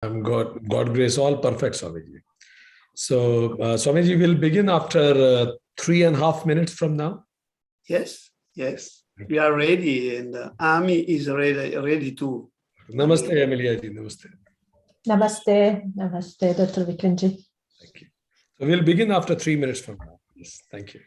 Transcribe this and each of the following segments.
God grace, all perfect, Swamiji. So, Swamiji will begin after 3.5 minutes from now. Yes, yes. We are ready, and Ami is ready too. Namaste, Amelia ji. Namaste. Namaste. Namaste, Dr. Vikramji. Thank you. So, we'll begin after 3 minutes from now. Yes, thank you.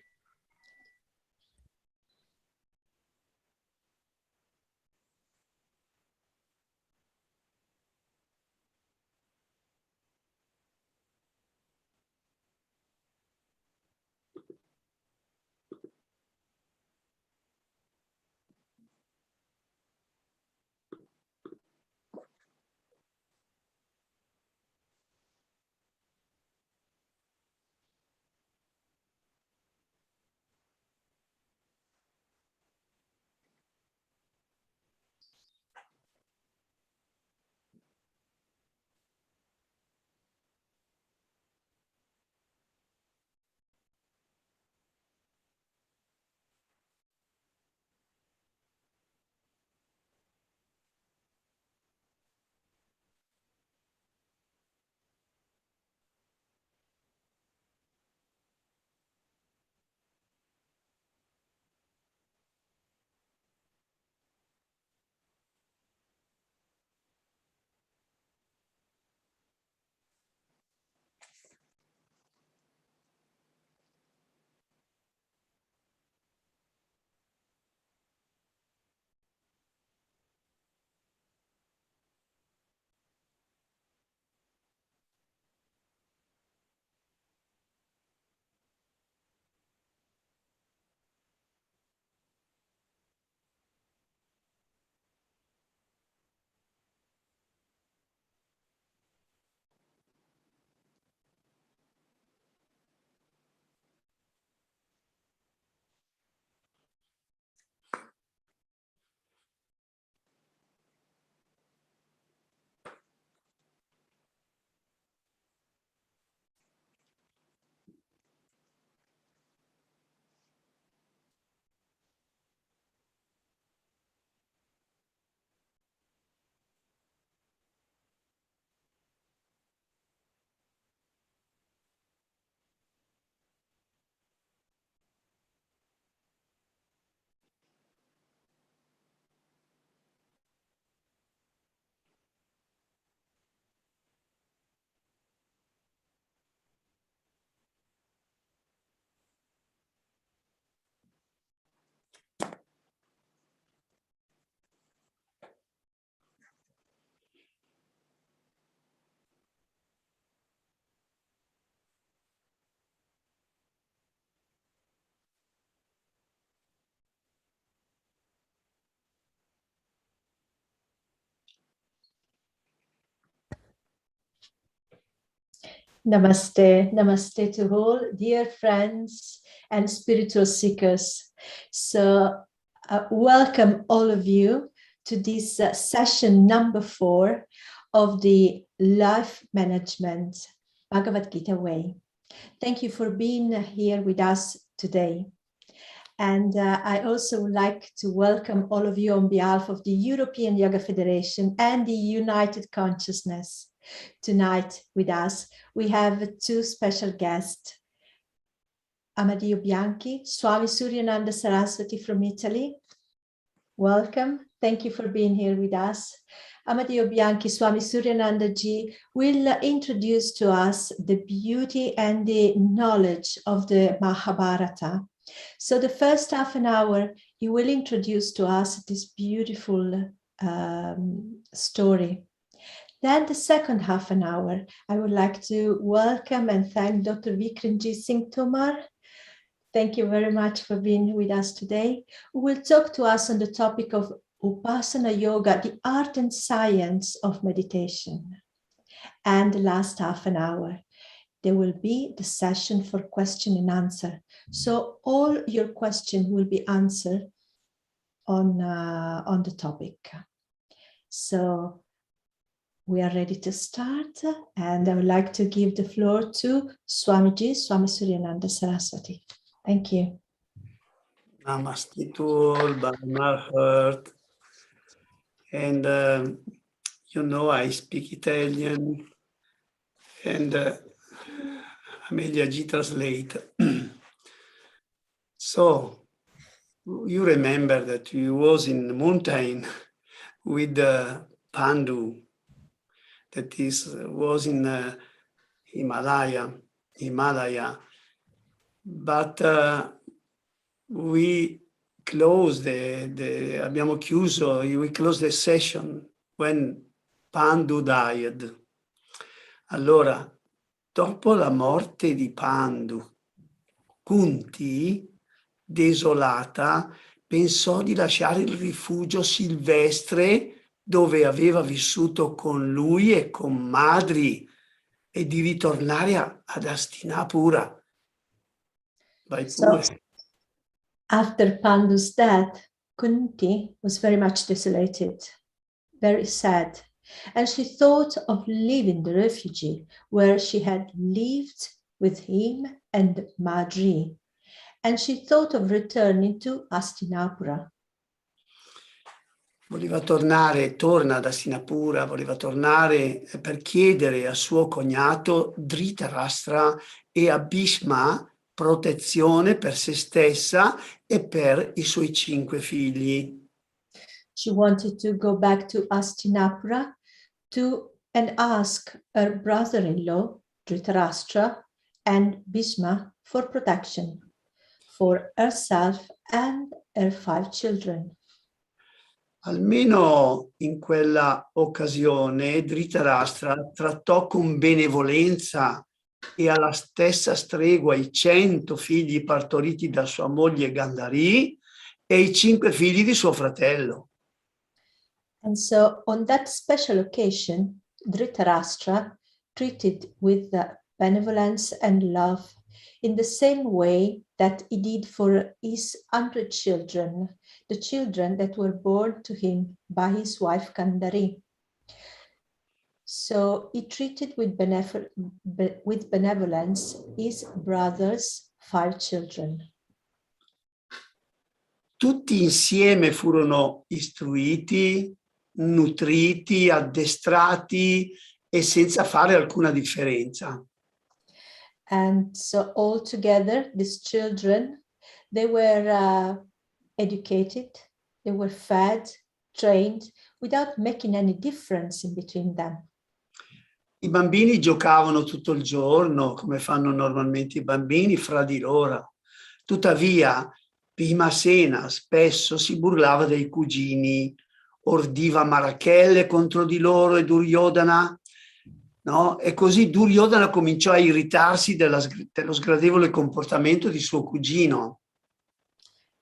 Namaste, namaste to all, dear friends and spiritual seekers. So welcome all of you to this session number 4 of the Life Management Bhagavad Gita Way. Thank you for being here with us today. And I also would like to welcome all of you on behalf of the European Yoga Federation and the United Consciousness. Tonight with us, we have 2 special guests, Amadeo Bianchi, Swami Suryananda Saraswati from Italy. Welcome. Thank you for being here with us. Amadeo Bianchi, Swami Suryananda Ji will introduce to us the beauty and the knowledge of the Mahabharata. So the first half an hour, he will introduce to us this beautiful story. Then the second half an hour, I would like to welcome and thank Dr. Vikramji Singh Tomar. Thank you very much for being with us today. Who will talk to us on the topic of Upasana Yoga, the art and science of meditation. And the last half an hour, there will be the session for question and answer. So all your questions will be answered on the topic. So we are ready to start, and I would like to give the floor to Swamiji, Swami Suryananda Saraswati. Thank you. Namaste to all by my heart. And you know, I speak Italian, and maybe I translate. So you remember that you was in the mountain with Pandu, that was in Himalaya, but we closed abbiamo chiuso, we closed the session when Pandu died. Allora, dopo la morte di Pandu, Kunti, desolata, pensò di lasciare il rifugio silvestre dove aveva vissuto con lui e con Madri e di ritornare ad Hastinapura. Vai pure. So, after Pandu's death, Kunti was very much desolated, very sad, and she thought of leaving the refugee where she had lived with him and Madri, and she thought of returning to Hastinapura. Torna ad Hastinapura, voleva tornare per chiedere a suo cognato Dhritarashtra e a Bhishma protezione per se stessa e per i suoi 5 figli. She wanted to go back to Hastinapura and ask her brother-in-law, Dhritarashtra, and Bhishma for protection for herself and her 5 children. Almeno in quella occasione Dhritarashtra trattò con benevolenza e alla stessa stregua i 100 figli partoriti da sua moglie Gandhari e i 5 figli di suo fratello. And so on that special occasion, Dhritarashtra treated with benevolence and love in the same way that he did for his 100 children, the children that were born to him by his wife Gandhari. So he treated with benevolence his brother's 5 children. Tutti insieme furono istruiti, nutriti, addestrati e senza fare alcuna differenza. And so all together, these children, they were educated, they were fed, trained, without making any difference in between them. I bambini giocavano tutto il giorno, come fanno normalmente i bambini, fra di loro. Tuttavia, Bhimasena spesso si burlava dei cugini, ordiva marachelle contro di loro e Duryodhana, no? E così Duryodhana cominciò a irritarsi dello sgradevole comportamento di suo cugino.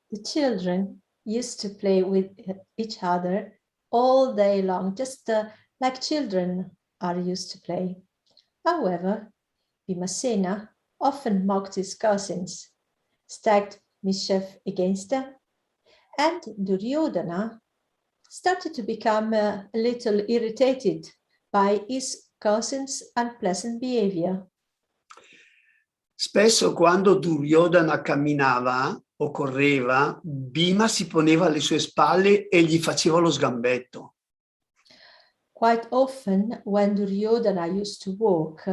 The children used to play with each other all day long, just like children are used to play. However, Bhimasena often mocked his cousins, stacked mischief against them, and Duryodhana started to become a little irritated by his cousins' unpleasant behavior. Spesso quando Duryodhana camminava o correva, Bhima si poneva alle sue spalle e gli faceva lo sgambetto. Quite often, when Duryodhana used to walk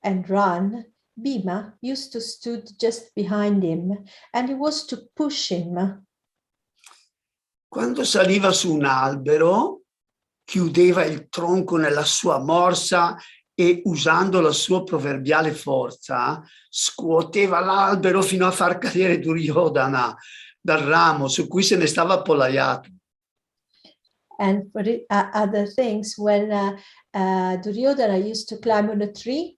and run, Bhima used to stood just behind him and he was to push him. Quando saliva su un albero, chiudeva il tronco nella sua morsa e usando la sua proverbiale forza, scuoteva l'albero fino a far cadere Duryodhana dal ramo su cui se ne stava appollaiato. And for other things, when Duryodhana used to climb on a tree,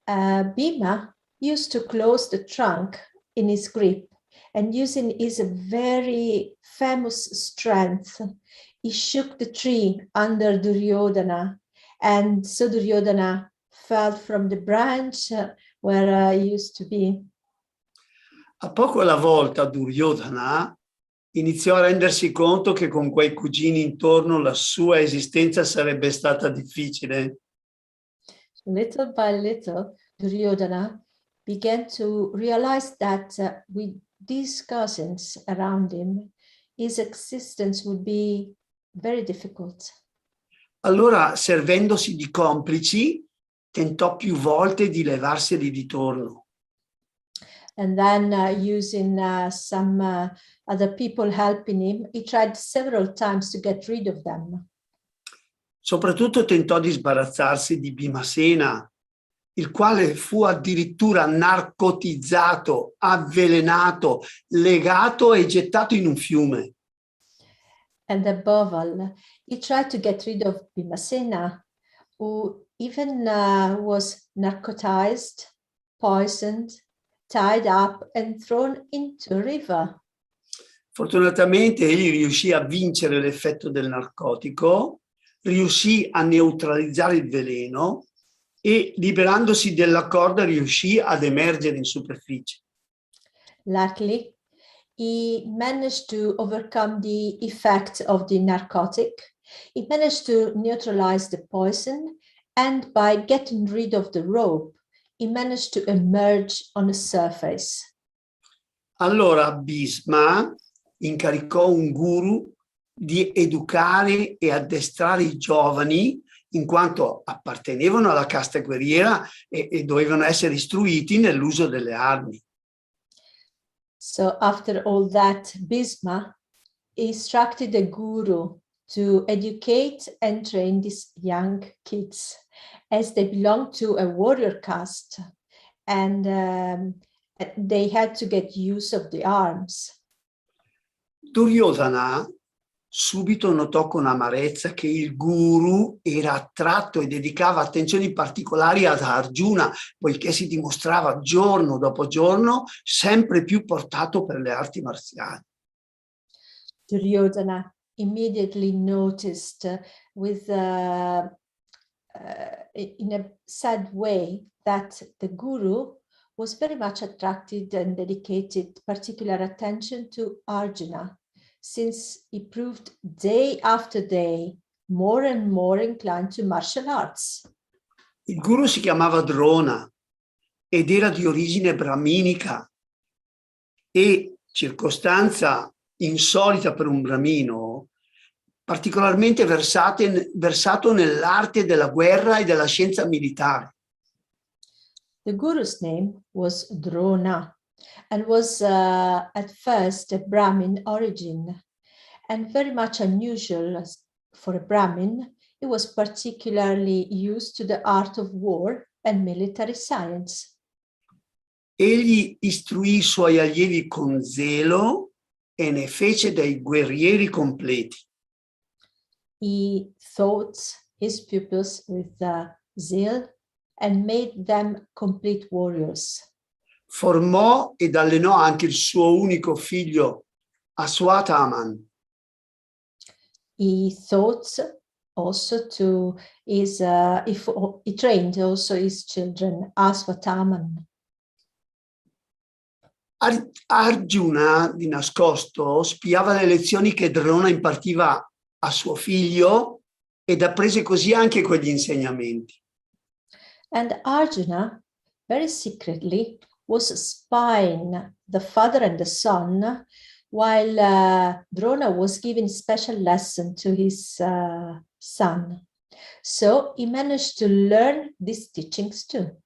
Bhima used to close the trunk in his grip, and using his very famous strength, he shook the tree under Duryodhana, and so Duryodhana fell from the branch where he used to be. A poco alla volta Duryodhana iniziò a rendersi conto che con quei cugini intorno la sua esistenza sarebbe stata difficile. Little by little, Duryodhana began to realize that with these cousins around him, his existence would be very difficult. Allora, servendosi di complici, tentò più volte di levarseli di torno. And then using some other people helping him, he tried several times to get rid of them. Soprattutto tentò di sbarazzarsi di Bhimasena, il quale fu addirittura narcotizzato, avvelenato, legato e gettato in un fiume. And above all, he tried to get rid of Bhimasena, who even was narcotized, poisoned, tied up and thrown into a river. Fortunatamente egli riuscì a vincere l'effetto del narcotico, riuscì a neutralizzare il veleno e, liberandosi della corda, riuscì ad emergere in superficie. Luckily, he managed to overcome the effect of the narcotic. He managed to neutralize the poison, and by getting rid of the rope, he managed to emerge on the surface. Allora Bhisma incaricò un guru di educare e addestrare i giovani, in quanto appartenevano alla casta guerriera e dovevano essere istruiti nell'uso delle armi. So after all that, Bhisma instructed a guru to educate and train these young kids, as they belonged to a warrior caste, and they had to get use of the arms. Duryodhana subito notò con amarezza che il guru era attratto e dedicava attenzioni particolari ad Arjuna, poiché si dimostrava giorno dopo giorno sempre più portato per le arti marziali. Duryodhana immediately noticed in a sad way that the guru was very much attracted and dedicated particular attention to Arjuna, since he proved day after day more and more inclined to martial arts. Il guru si chiamava Drona ed era di origine brahminica e, circostanza insolita per un brahmino, particolarmente versato nell'arte della guerra e della scienza militare. The guru's name was Drona and was at first a Brahmin origin, and very much unusual for a Brahmin. He was particularly used to the art of war and military science. Egli istruì i suoi allievi con zelo e ne fece dei guerrieri completi. He taught his pupils with zeal and made them complete warriors. Formò ed allenò anche il suo unico figlio, Aswathaman. He taught also to his, he trained also his children, Aswathaman. Arjuna, di nascosto, spiava le lezioni che Drona impartiva a suo figlio ed apprese così anche quegli insegnamenti. And Arjuna, very secretly, was spying the father and the son while Drona was giving special lesson to his son. So he managed to learn these teachings too.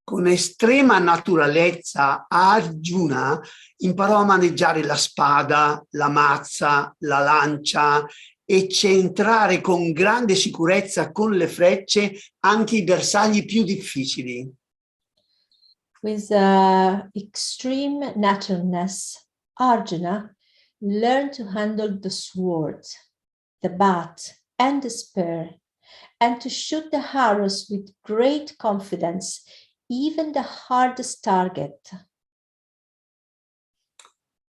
Con estrema naturalezza Arjuna imparò a maneggiare la spada, la mazza, la lancia e centrare con grande sicurezza con le frecce anche i bersagli più difficili. With extreme naturalness, Arjuna learned to handle the sword, the bat, and the spear, and to shoot the arrows with great confidence, even the hardest target.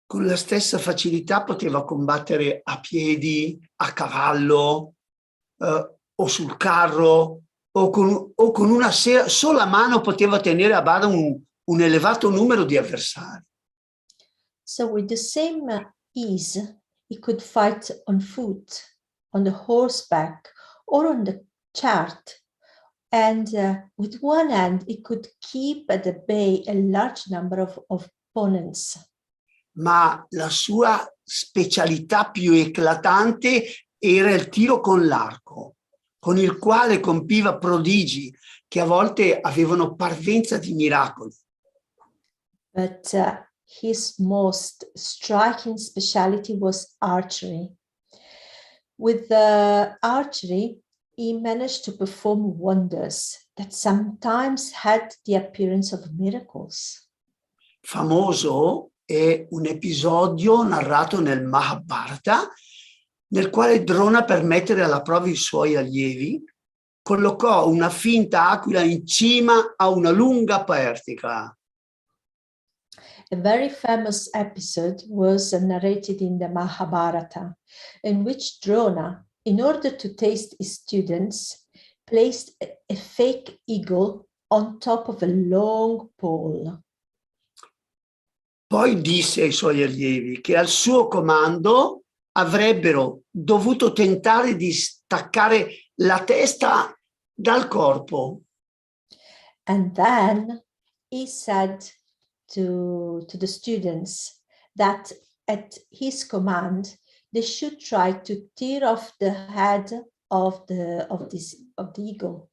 Con la stessa facilità poteva combattere a piedi, a cavallo, o sul carro, o con una sola mano poteva tenere a bada un elevato numero di avversari. So with the same ease, he could fight on foot, on the horseback, or on the chart. And with one hand, he could keep at bay a large number of opponents. Ma la sua specialità più eclatante era il tiro con l'arco, con il quale compiva prodigi che a volte avevano parvenza di miracoli. But his most striking specialty was archery. With the archery, he managed to perform wonders that sometimes had the appearance of miracles. Famoso è un episodio narrato nel Mahabharata, nel quale Drona, per mettere alla prova i suoi allievi, collocò una finta aquila in cima a una lunga pertica. A very famous episode was narrated in the Mahabharata, in which Drona, in order to taste his students, placed a fake eagle on top of a long pole. Poi disse ai suoi allievi che al suo comando avrebbero dovuto tentare di staccare la testa dal corpo. And then he said to the students that at his command, they should try to tear off the head of the eagle.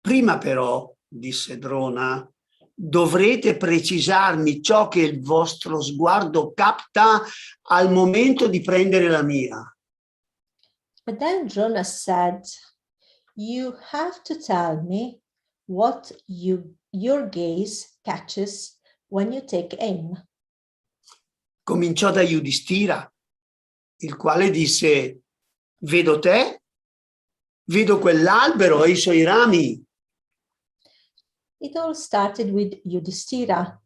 Prima però, disse Drona, dovrete precisarmi ciò che il vostro sguardo capta al momento di prendere la mira. But then Drona said, you have to tell me what your gaze catches when you take aim. Cominciò da Yudhishthira, il quale disse, vedo te, vedo quell'albero e i suoi rami. It all started with Yudhishthira,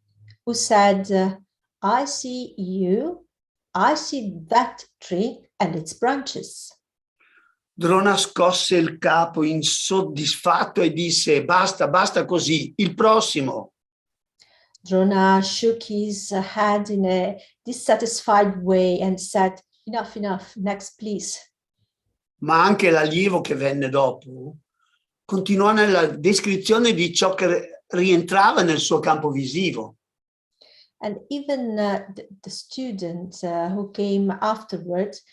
who said, I see you, I see that tree and its branches. Drona scosse il capo insoddisfatto e disse, basta, basta così, il prossimo. Drona shook his head in a dissatisfied way and said, enough, enough, next please. Ma anche l'allievo che venne dopo continuò nella descrizione di ciò che rientrava nel suo campo visivo. And even the student who came afterwards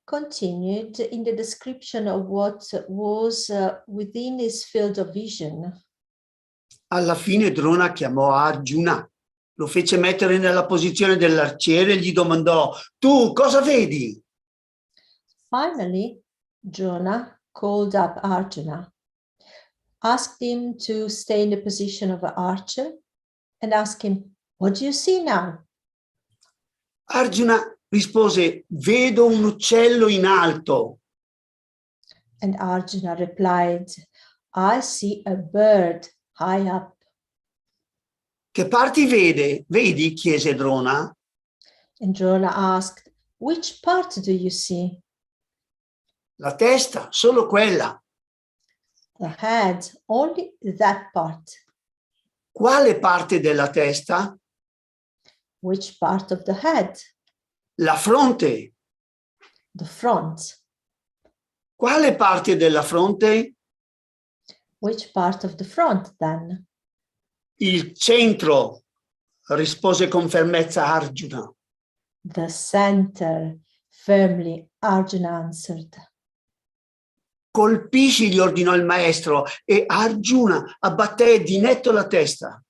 continued in the description of what was within his field of vision. Alla fine Drona chiamò Arjuna, lo fece mettere nella posizione dell'arciere e gli domandò, tu cosa vedi? Finally, Drona called up Arjuna, asked him to stay in the position of an archer, and asked him, what do you see now? Arjuna rispose, vedo un uccello in alto. And Arjuna replied, I see a bird high up. Che parti vedi? Chiese Drona. And Drona asked, which part do you see? La testa, solo quella. The head, only that part. Quale parte della testa? Which part of the head? La fronte. The front. Quale parte della fronte? Which part of the front then? Il centro, rispose con fermezza Arjuna. The center, firmly Arjuna answered. Colpisci, gli ordinò il maestro, e Arjuna abbatté di netto la testa.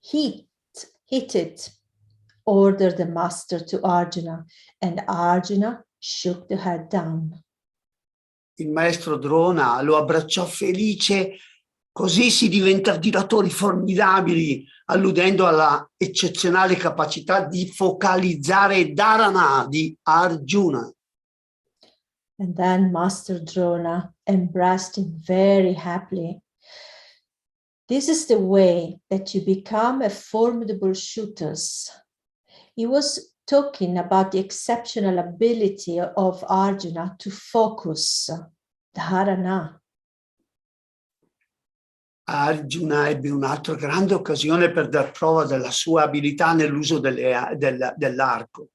Hit it, ordered the master to Arjuna, and Arjuna shook the head down. Il maestro Drona lo abbracciò felice, così si diventa tiratori formidabili, alludendo alla eccezionale capacità di focalizzare Dharna di Arjuna. And then Master Drona embraced him very happily. This is the way that you become a formidable shooter. He was talking about the exceptional ability of Arjuna to focus Dharna. Arjuna ebbe un'altra grande occasione per dar prova della sua abilità nell'uso dell'arco.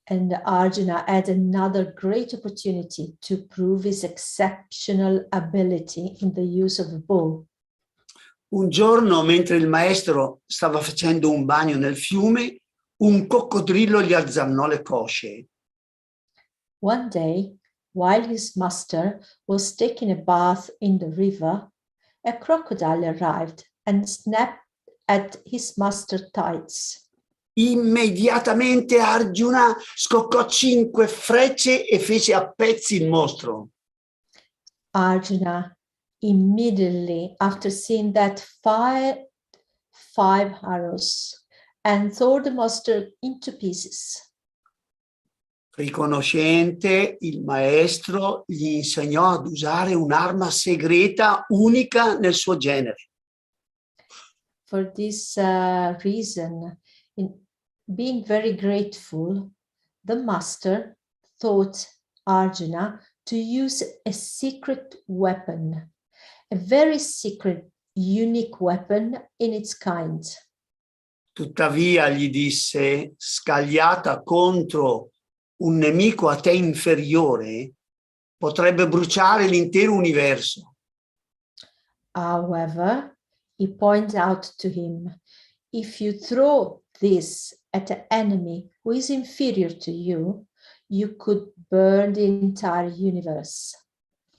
And Arjuna had another great opportunity to prove his exceptional ability in the use of a bow. Un giorno, mentre il maestro stava facendo un bagno nel fiume, un coccodrillo gli azzannò le cosce. One day, while his master was taking a bath in the river, a crocodile arrived and snapped at his master's tights. Immediatamente Arjuna scoccò 5 frecce e fece a pezzi il mostro. Arjuna, immediately after seeing that, fired 5 arrows and tore the master into pieces. Riconoscente, il maestro gli insegnò ad usare un'arma segreta unica nel suo genere. For this reason, in being very grateful, the master taught Arjuna to use a secret weapon, a very secret, unique weapon in its kind. Tuttavia gli disse, scagliata contro un nemico a te inferiore, potrebbe bruciare l'intero universo. However, he pointed out to him, if you throw this at an enemy who is inferior to you, you could burn the entire universe.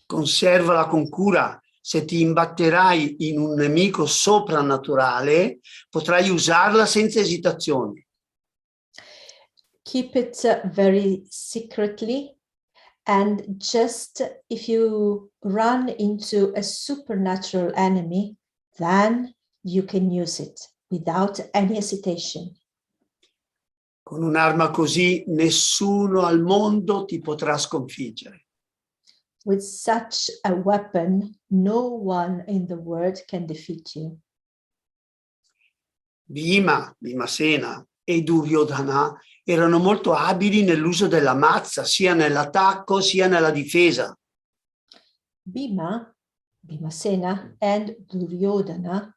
Conservala con cura. Se ti imbatterai in un nemico soprannaturale, potrai usarla senza esitazione. Keep it very secretly, and just if you run into a supernatural enemy, then you can use it without any hesitation. Con un'arma così nessuno al mondo ti potrà sconfiggere. With such a weapon, no one in the world can defeat you. Bhimasena e Duryodhana erano molto abili nell'uso della mazza, sia nell'attacco sia nella difesa. Bhimasena and Duryodhana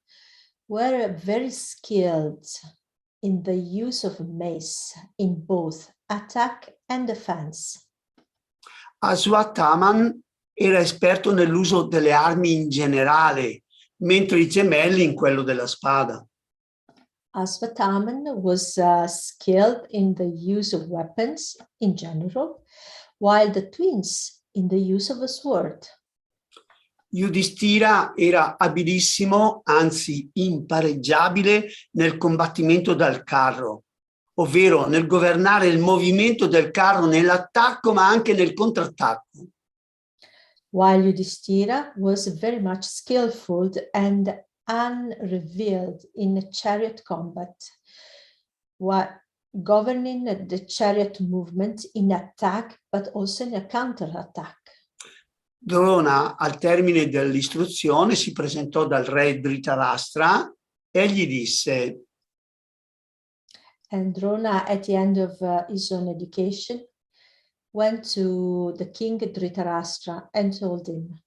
were very skilled in the use of mace in both attack and defense. Aswatthama era esperto nell'uso delle armi in generale, mentre i gemelli in quello della spada. Aswatthama was skilled in the use of weapons in general, while the twins in the use of a sword. Yudhishthira era abilissimo, anzi impareggiabile, nel combattimento dal carro, ovvero nel governare il movimento del carro nell'attacco ma anche nel contrattacco. While Yudhishthira was very much skillful and unrevealed in a chariot combat, governing the chariot movement in attack but also in a counterattack. Drona, al termine dell'istruzione, si presentò dal re Dhritarashtra e gli disse: And Drona, at the end of his own education, went to the king Dhritarashtra and told him,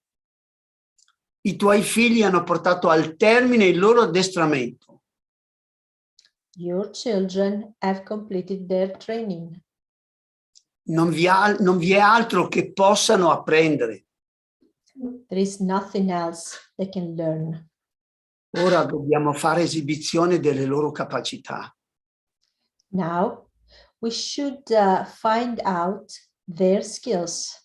i tuoi figli hanno portato al termine il loro addestramento. your children have completed their training. Non vi è altro che possano apprendere. There is nothing else they can learn. Ora dobbiamo fare esibizione delle loro capacità. Now, we should find out their skills.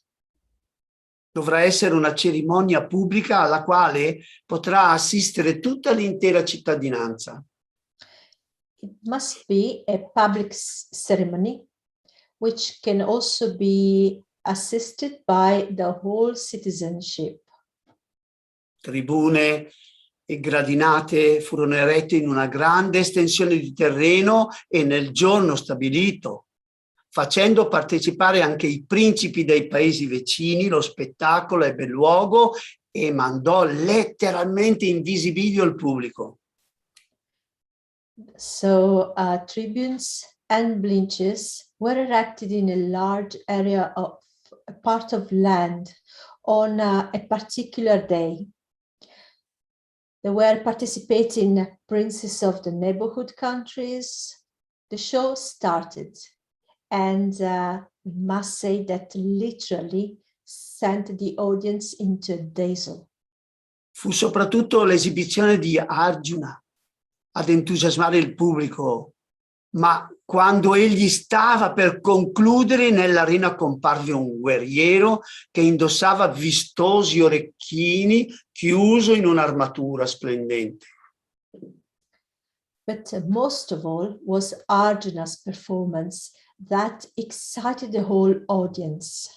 Dovrà essere una cerimonia pubblica alla quale potrà assistere tutta l'intera cittadinanza. It must be a public ceremony, which can also be assisted by the whole citizenship. Tribune e gradinate furono erette in una grande estensione di terreno e nel giorno stabilito, facendo partecipare anche i principi dei paesi vicini. Lo spettacolo ebbe luogo e mandò letteralmente in visibilio il pubblico. So tribunes and benches were erected in a large area of a part of land on a particular day. There were participating princes of the neighborhood countries. The show started, and we must say that literally sent the audience into a daze. Fu soprattutto l'esibizione di Arjuna ad entusiasmare il pubblico, ma quando egli stava per concludere, nell'arena comparve un guerriero che indossava vistosi orecchini, chiuso in un'armatura splendente. But most of all was Arjuna's performance that excited the whole audience.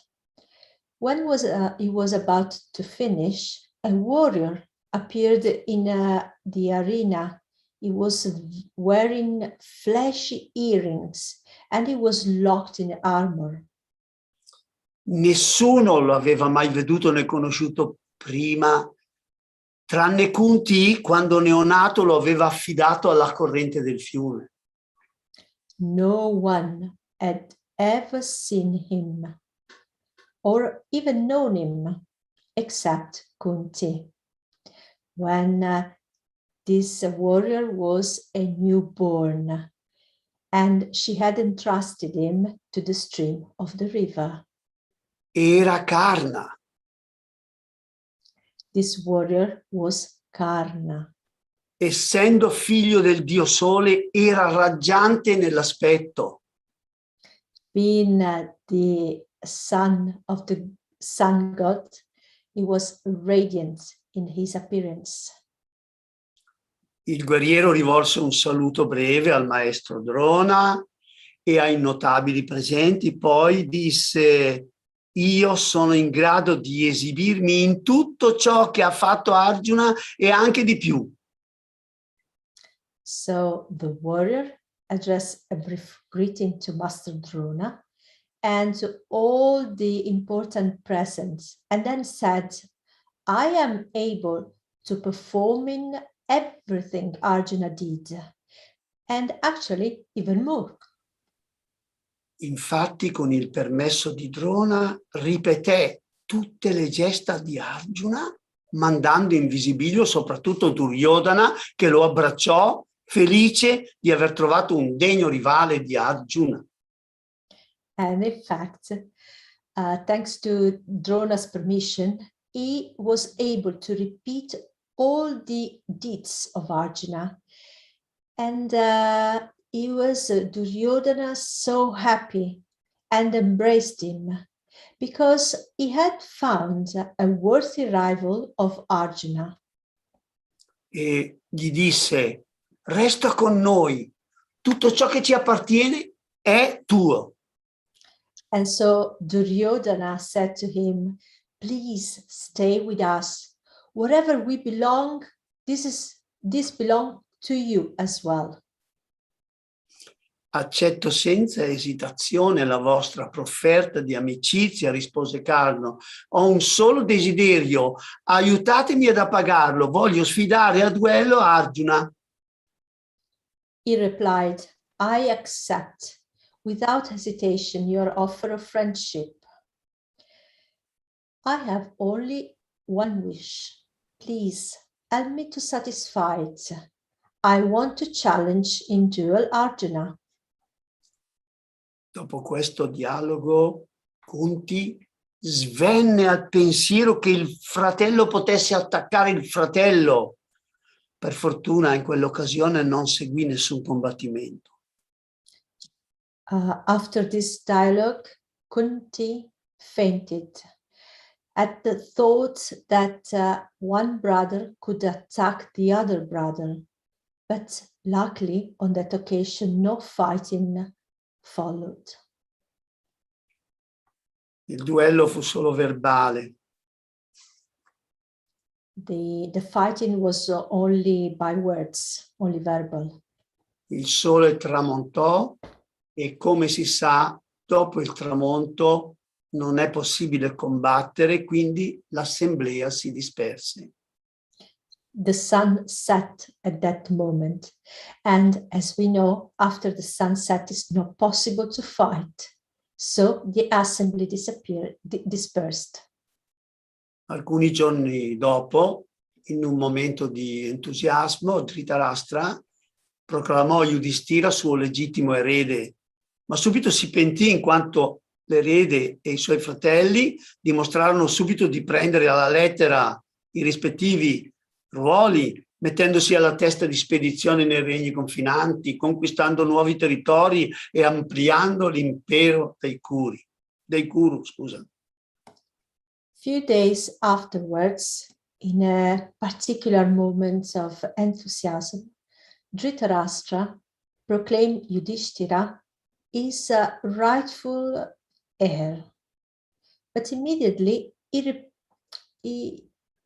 When he was about to finish, a warrior appeared in the arena. He was wearing flashy earrings and he was locked in armor. Nessuno lo aveva mai veduto né conosciuto prima, tranne Kunti quando neonato lo aveva affidato alla corrente del fiume. No one had ever seen him or even known him except Kunti. When this warrior was a newborn and she had entrusted him to the stream of the river. Era Karna. This warrior was Karna. Essendo figlio del dio Sole, era raggiante nell'aspetto. Being the son of the sun god, he was radiant in his appearance. Il guerriero rivolse un saluto breve al maestro Drona e ai notabili presenti, poi disse: io sono in grado di esibirmi in tutto ciò che ha fatto Arjuna e anche di più. So the warrior addressed a brief greeting to Master Drona and to all the important presents, and then said, I am able to perform in everything Arjuna did, and actually even more. Infatti, con il permesso di Drona, ripeté tutte le gesta di Arjuna, mandando in visibilio soprattutto Duryodhana, che lo abbracciò, felice di aver trovato un degno rivale di Arjuna. And in fact, thanks to Drona's permission, he was able to repeat all the deeds of Arjuna. And he was Duryodhana so happy and embraced him because he had found a worthy rival of Arjuna. E gli disse: resta con noi, tutto ciò che ci appartiene è tuo. And so Duryodhana said to him, please stay with us. Whatever we belong, this belongs to you as well. Accetto senza esitazione la vostra profferta di amicizia, rispose Karna. Ho un solo desiderio, aiutatemi ad appagarlo, voglio sfidare a duello Arjuna. He replied, I accept without hesitation your offer of friendship. I have only one wish. Please help me to satisfy it. I want to challenge in duel Arjuna. Dopo questo dialogo, Kunti svenne al pensiero che il fratello potesse attaccare il fratello. Per fortuna in quell'occasione non seguì nessun combattimento. After this dialogue, Kunti fainted at the thought that one brother could attack the other brother. But luckily, on that occasion, no fighting followed. Il duello fu solo verbale. The fighting was only by words, only verbal. Il sole tramontò e, come si sa, dopo il tramonto non è possibile combattere, quindi l'assemblea si disperse. The sun set at that moment, and as we know, after the sunset it's not possible to fight. So the assembly dispersed. Alcuni giorni dopo, in un momento di entusiasmo, Dhritarashtra proclamò Yudhishthira suo legittimo erede, ma subito si pentì in quanto l'erede e i suoi fratelli dimostrarono subito di prendere alla lettera i rispettivi ruoli mettendosi alla testa di spedizioni nei regni confinanti, conquistando nuovi territori e ampliando l'impero dei Kuru, scusa. Few days afterwards, in a particular moment of enthusiasm, Dhritarashtra proclaimed Yudhishthira his rightful heir. But immediately he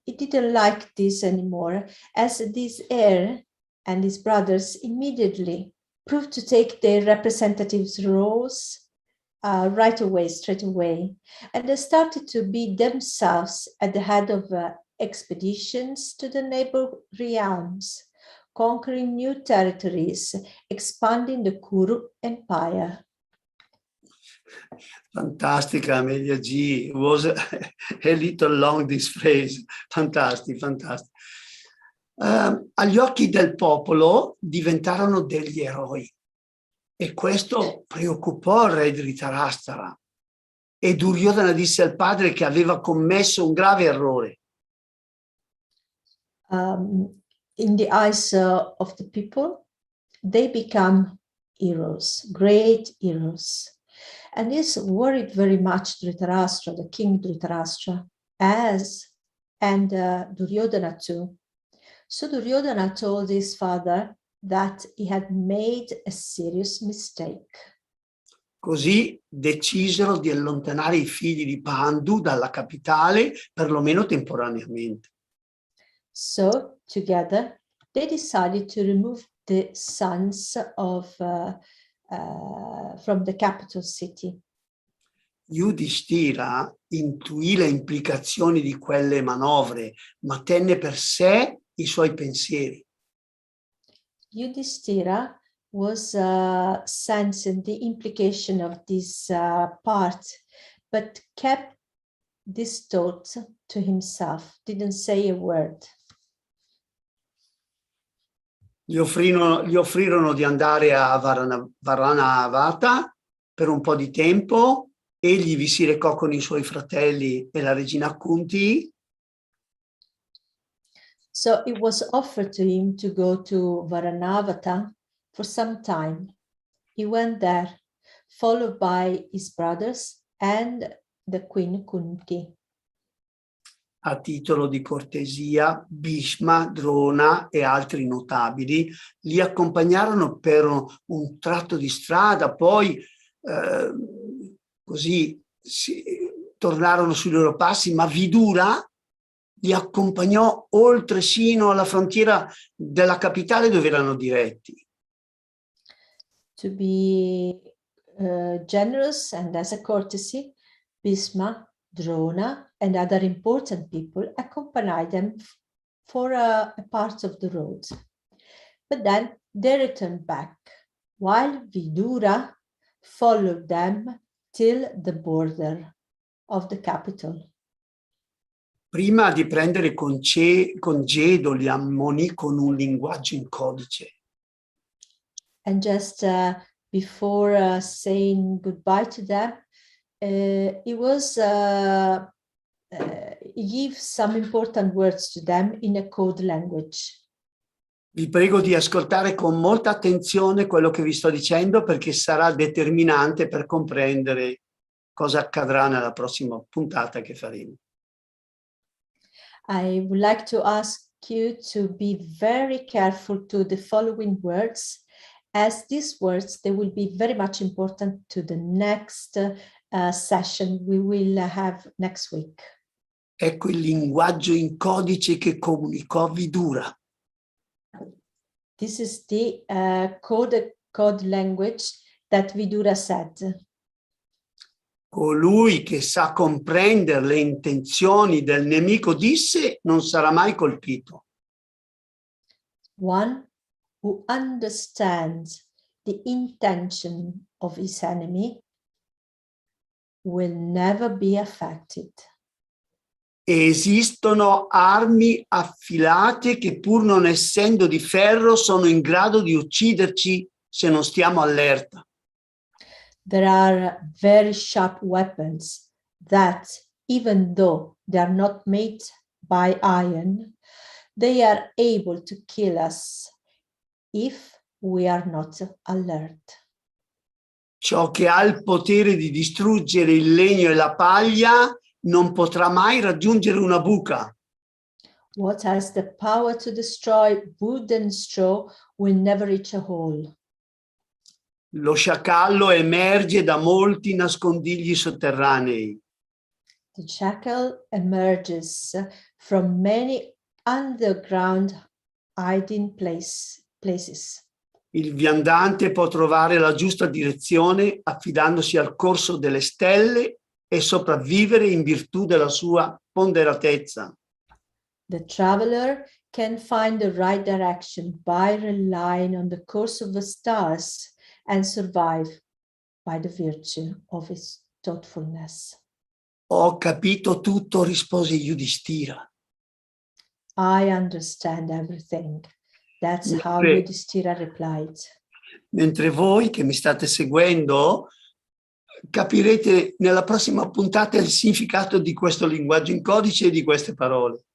didn't like this anymore, as this heir and his brothers immediately proved to take their representatives' roles straight away, and they started to be themselves at the head of expeditions to the neighboring realms, conquering new territories, expanding the Kuru Empire. Fantastica, Amelia G. It was a little long, this phrase. Fantastic. Agli occhi del popolo diventarono degli eroi. E questo preoccupò il re Dhritarashtra. E Duryodhana disse al padre che aveva commesso un grave errore. In the eyes of the people, they become heroes, great heroes. And this worried very much Dhritarashtra, the king Dhritarashtra, and Duryodhana too. So Duryodhana told his father that he had made a serious mistake. Così decisero di allontanare i figli di Pandu dalla capitale, perlomeno temporaneamente. So together they decided to remove the sons of from the capital city. Yudhishthira intuì le implicazioni di quelle manovre, ma tenne per sé i suoi pensieri. Yudhishthira was sensing the implication of this part, but kept this thought to himself, didn't say a word. Gli offrirono di andare a Varanavata per un po' di tempo. Egli vi si recò con i suoi fratelli e la regina Kunti. So it was offered to him to go to Varanavata for some time. He went there, followed by his brothers and the queen Kunti. A titolo di cortesia, Bhishma, Drona e altri notabili li accompagnarono per un tratto di strada, poi così tornarono sui loro passi, ma Vidura li accompagnò oltre sino alla frontiera della capitale dove erano diretti. To be generous and as a courtesy, Bhishma, Drona, and other important people accompanied them for a part of the road. But then they returned back, while Vidura followed them till the border of the capital. Prima di prendere congedo li ammonì con un linguaggio in codice. And just before saying goodbye to them, he gave some important words to them in a code language. Vi prego di ascoltare con molta attenzione quello che vi sto dicendo, perché sarà determinante per comprendere cosa accadrà nella prossima puntata che faremo. I would like to ask you to be very careful to the following words, as these words, they will be very much important to the next session we will have next week. Ecco il linguaggio in codice che comunicò Vidura. This is the code language that Vidura said. Colui che sa comprendere le intenzioni del nemico disse non sarà mai colpito. One who understands the intention of his enemy will never be affected. Esistono armi affilate che, pur non essendo di ferro, sono in grado di ucciderci se non stiamo allerta. There are very sharp weapons that, even though they are not made by iron, they are able to kill us if we are not alert. Ciò che ha il potere di distruggere il legno e la paglia non potrà mai raggiungere una buca. What has the power to destroy wood and straw will never reach a hole. Lo sciacallo emerge da molti nascondigli sotterranei. The jackal emerges from many underground hiding places. Il viandante può trovare la giusta direzione affidandosi al corso delle stelle e sopravvivere in virtù della sua ponderatezza. The traveler can find the right direction by relying on the course of the stars and survive by the virtue of his thoughtfulness. Ho capito tutto, rispose Yudhishthira. I understand everything. That's how Mentre- Yudhishthira replied. Mentre voi che mi state seguendo capirete nella prossima puntata il significato di questo linguaggio in codice e di queste parole.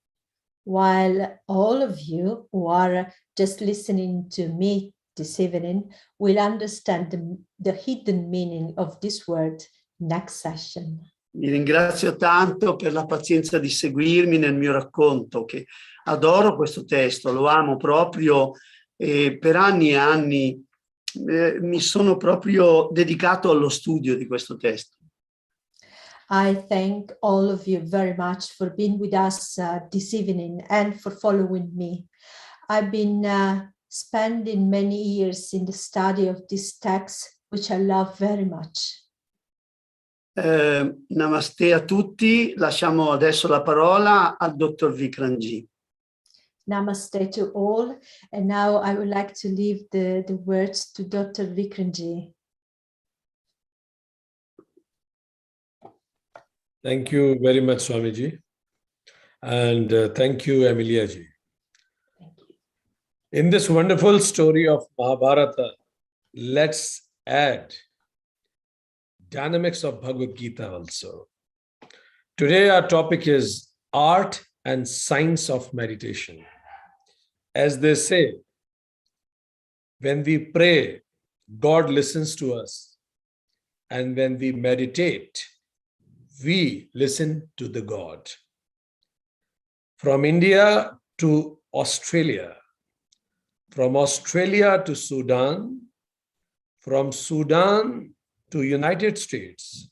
While all of you who are just listening to me this evening will understand the hidden meaning of this word next session. Vi ringrazio tanto per la pazienza di seguirmi nel mio racconto, che adoro questo testo, lo amo proprio e per anni e anni mi sono proprio dedicato allo studio di questo testo. I thank all of you very much for being with us this evening and for following me. I've been spending many years in the study of this text, which I love very much. Namaste a tutti, lasciamo adesso la parola al dottor Vikramji. Namaste to all. And now I would like to leave the words to Dr. Vikramji. Thank you very much, Swamiji. And thank you, Emilia-ji. Thank you. In this wonderful story of Mahabharata, let's add dynamics of Bhagavad Gita also. Today, our topic is art and science of meditation. As they say, when we pray, God listens to us. And when we meditate, we listen to the God. From India to Australia, from Australia to Sudan, from Sudan to United States,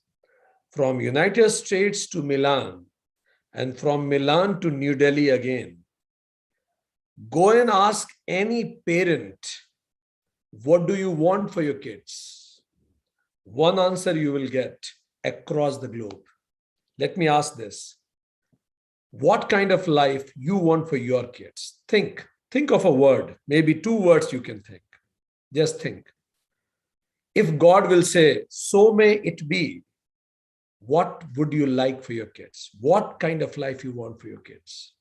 from United States to Milan, and from Milan to New Delhi again. Go and ask any parent, what do you want for your kids? One answer you will get across the globe. Let me ask this. What kind of life you want for your kids? Think of a word, maybe 2 words you can think. Just think. If God will say, so may it be, what would you like for your kids? What kind of life you want for your kids?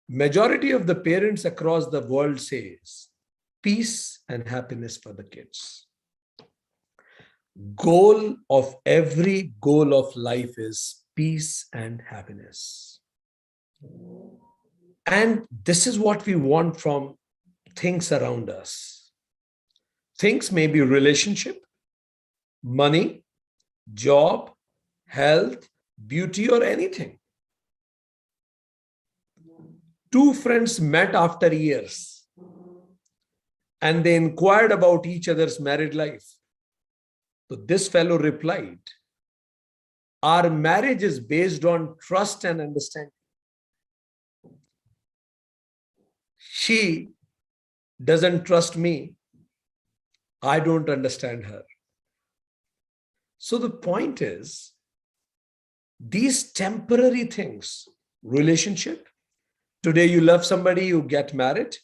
Majority of the parents across the world says peace and happiness for the kids. Goal of every goal of life is peace and happiness. And this is what we want from things around us. Things may be relationship, money, job, health, beauty, or anything. 2 friends met after years and they inquired about each other's married life. So this fellow replied, our marriage is based on trust and understanding. She doesn't trust me. I don't understand her. So the point is, these temporary things, relationship, today you love somebody, you get married.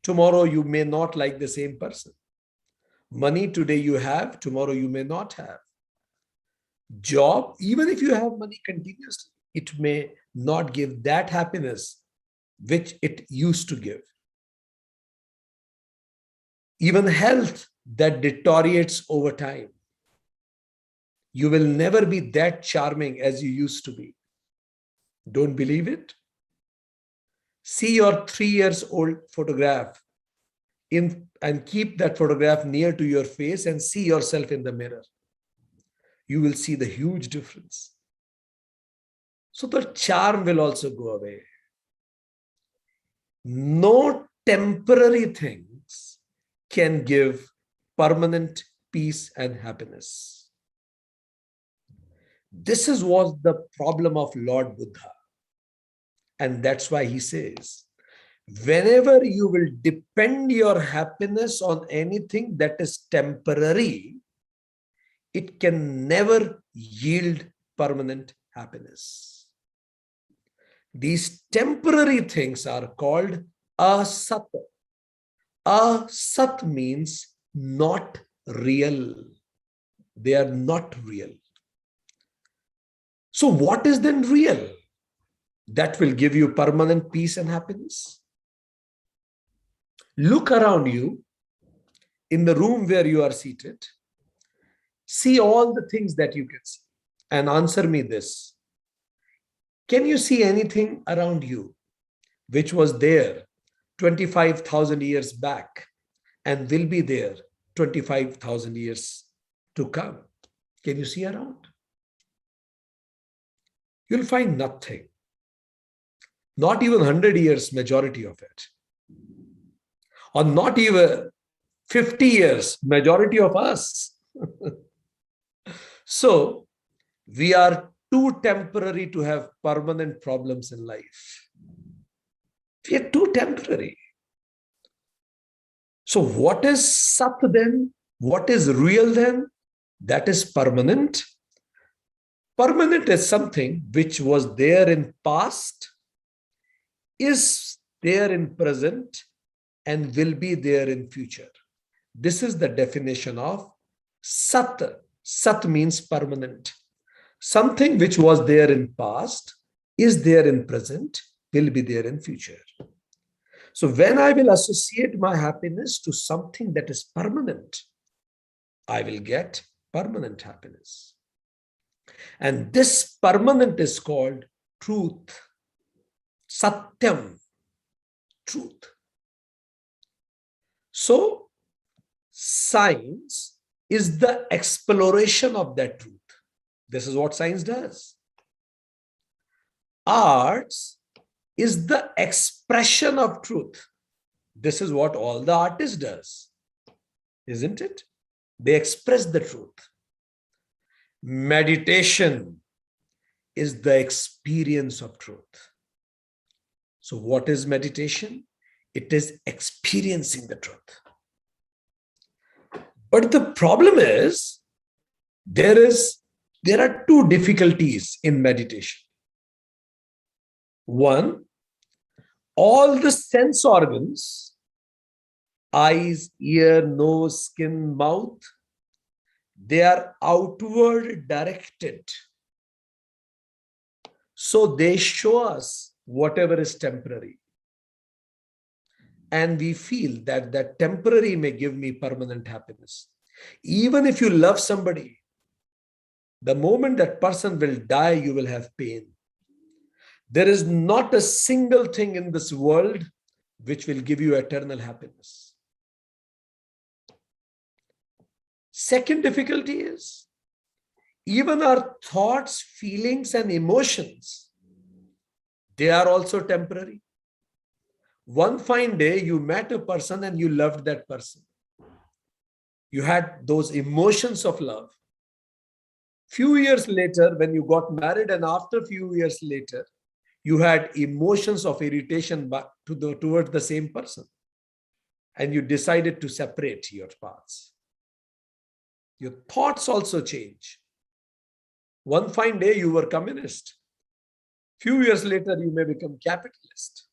Tomorrow you may not like the same person. Money today you have, tomorrow you may not have. Job, even if you have money continuously, it may not give that happiness which it used to give. Even health that deteriorates over time. You will never be that charming as you used to be. Don't believe it? See your 3 years old photograph and keep that photograph near to your face and see yourself in the mirror. You will see the huge difference. So the charm will also go away. No temporary things can give permanent peace and happiness. This was the problem of Lord Buddha. And that's why he says, whenever you will depend your happiness on anything that is temporary, it can never yield permanent happiness. These temporary things are called asat. Asat means not real. They are not real. So what is then real that will give you permanent peace and happiness? Look around you in the room where you are seated. See all the things that you can see and answer me this. Can you see anything around you which was there 25,000 years back and will be there 25,000 years to come? Can you see around? You'll find nothing. Not even 100 years, majority of it. Or not even 50 years, majority of us. So, we are too temporary to have permanent problems in life. We are too temporary. So what is Sat then? What is real then? That is permanent. Permanent is something which was there in past, is there in present, and will be there in future. This is the definition of Sat. Sat means permanent. Something which was there in past, is there in present, will be there in future. So when I will associate my happiness to something that is permanent, I will get permanent happiness. And this permanent is called truth. Satyam. Truth. So science is the exploration of that truth. This is what science does. Arts is the expression of truth. This is what all the artists does, isn't it? They express the truth. Meditation is the experience of truth. So what is meditation? It is experiencing the truth. But the problem is, there are two difficulties in meditation. One, all the sense organs, eyes, ear, nose, skin, mouth, they are outward directed. So they show us whatever is temporary. And we feel that that temporary may give me permanent happiness. Even if you love somebody, the moment that person will die, you will have pain. There is not a single thing in this world which will give you eternal happiness. Second difficulty is, even our thoughts, feelings, and emotions, they are also temporary. One fine day, you met a person and you loved that person. You had those emotions of love. Few years later, when you got married, and after few years later, you had emotions of irritation towards the same person. And you decided to separate your paths. Your thoughts also change. One fine day, you were communist. Few years later, you may become capitalist.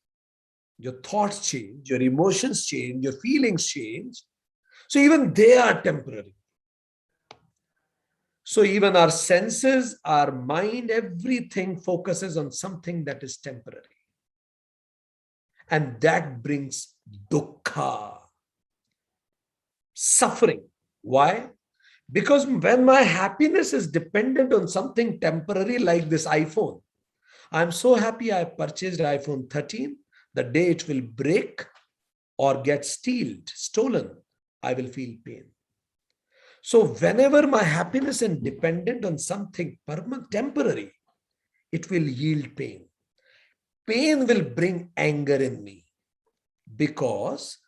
Your thoughts change, your emotions change, your feelings change. So even they are temporary. So even our senses, our mind, everything focuses on something that is temporary. And that brings dukkha, suffering. Why? Because when my happiness is dependent on something temporary like this iPhone, I'm so happy I purchased iPhone 13, the day it will break or get stolen, I will feel pain. So whenever my happiness is dependent on something permanent, temporary, it will yield pain. Pain will bring anger in me because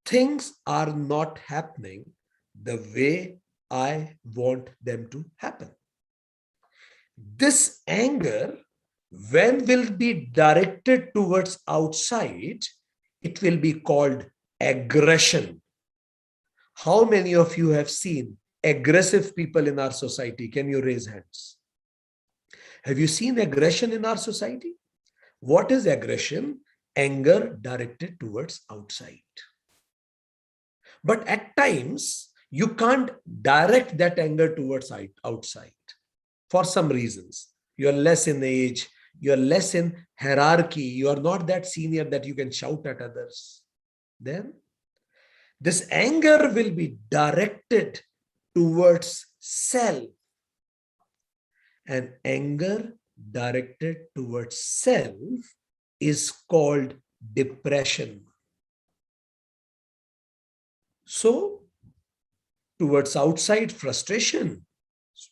things are not happening the way I want them to happen. This anger, when will be directed towards outside, it will be called aggression. How many of you have seen aggressive people in our society? Can you raise hands? Have you seen aggression in our society? What is aggression? Anger directed towards outside. But at times, you can't direct that anger towards outside for some reasons. You're less in age, you're less in hierarchy, you are not that senior that you can shout at others. Then this anger will be directed towards self. And anger directed towards self is called depression. So, towards outside frustration,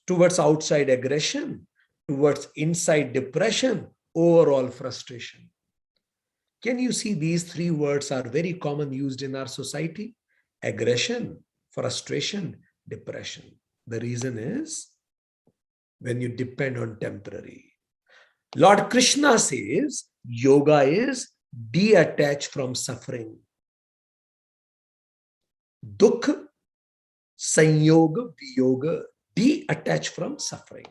towards outside aggression, towards inside depression, overall frustration. Can you see these three words are very common used in our society? Aggression, frustration, depression. The reason is when you depend on temporary. Lord Krishna says yoga is detached from suffering. Dukha, sanyoga, viyoga, detached from suffering.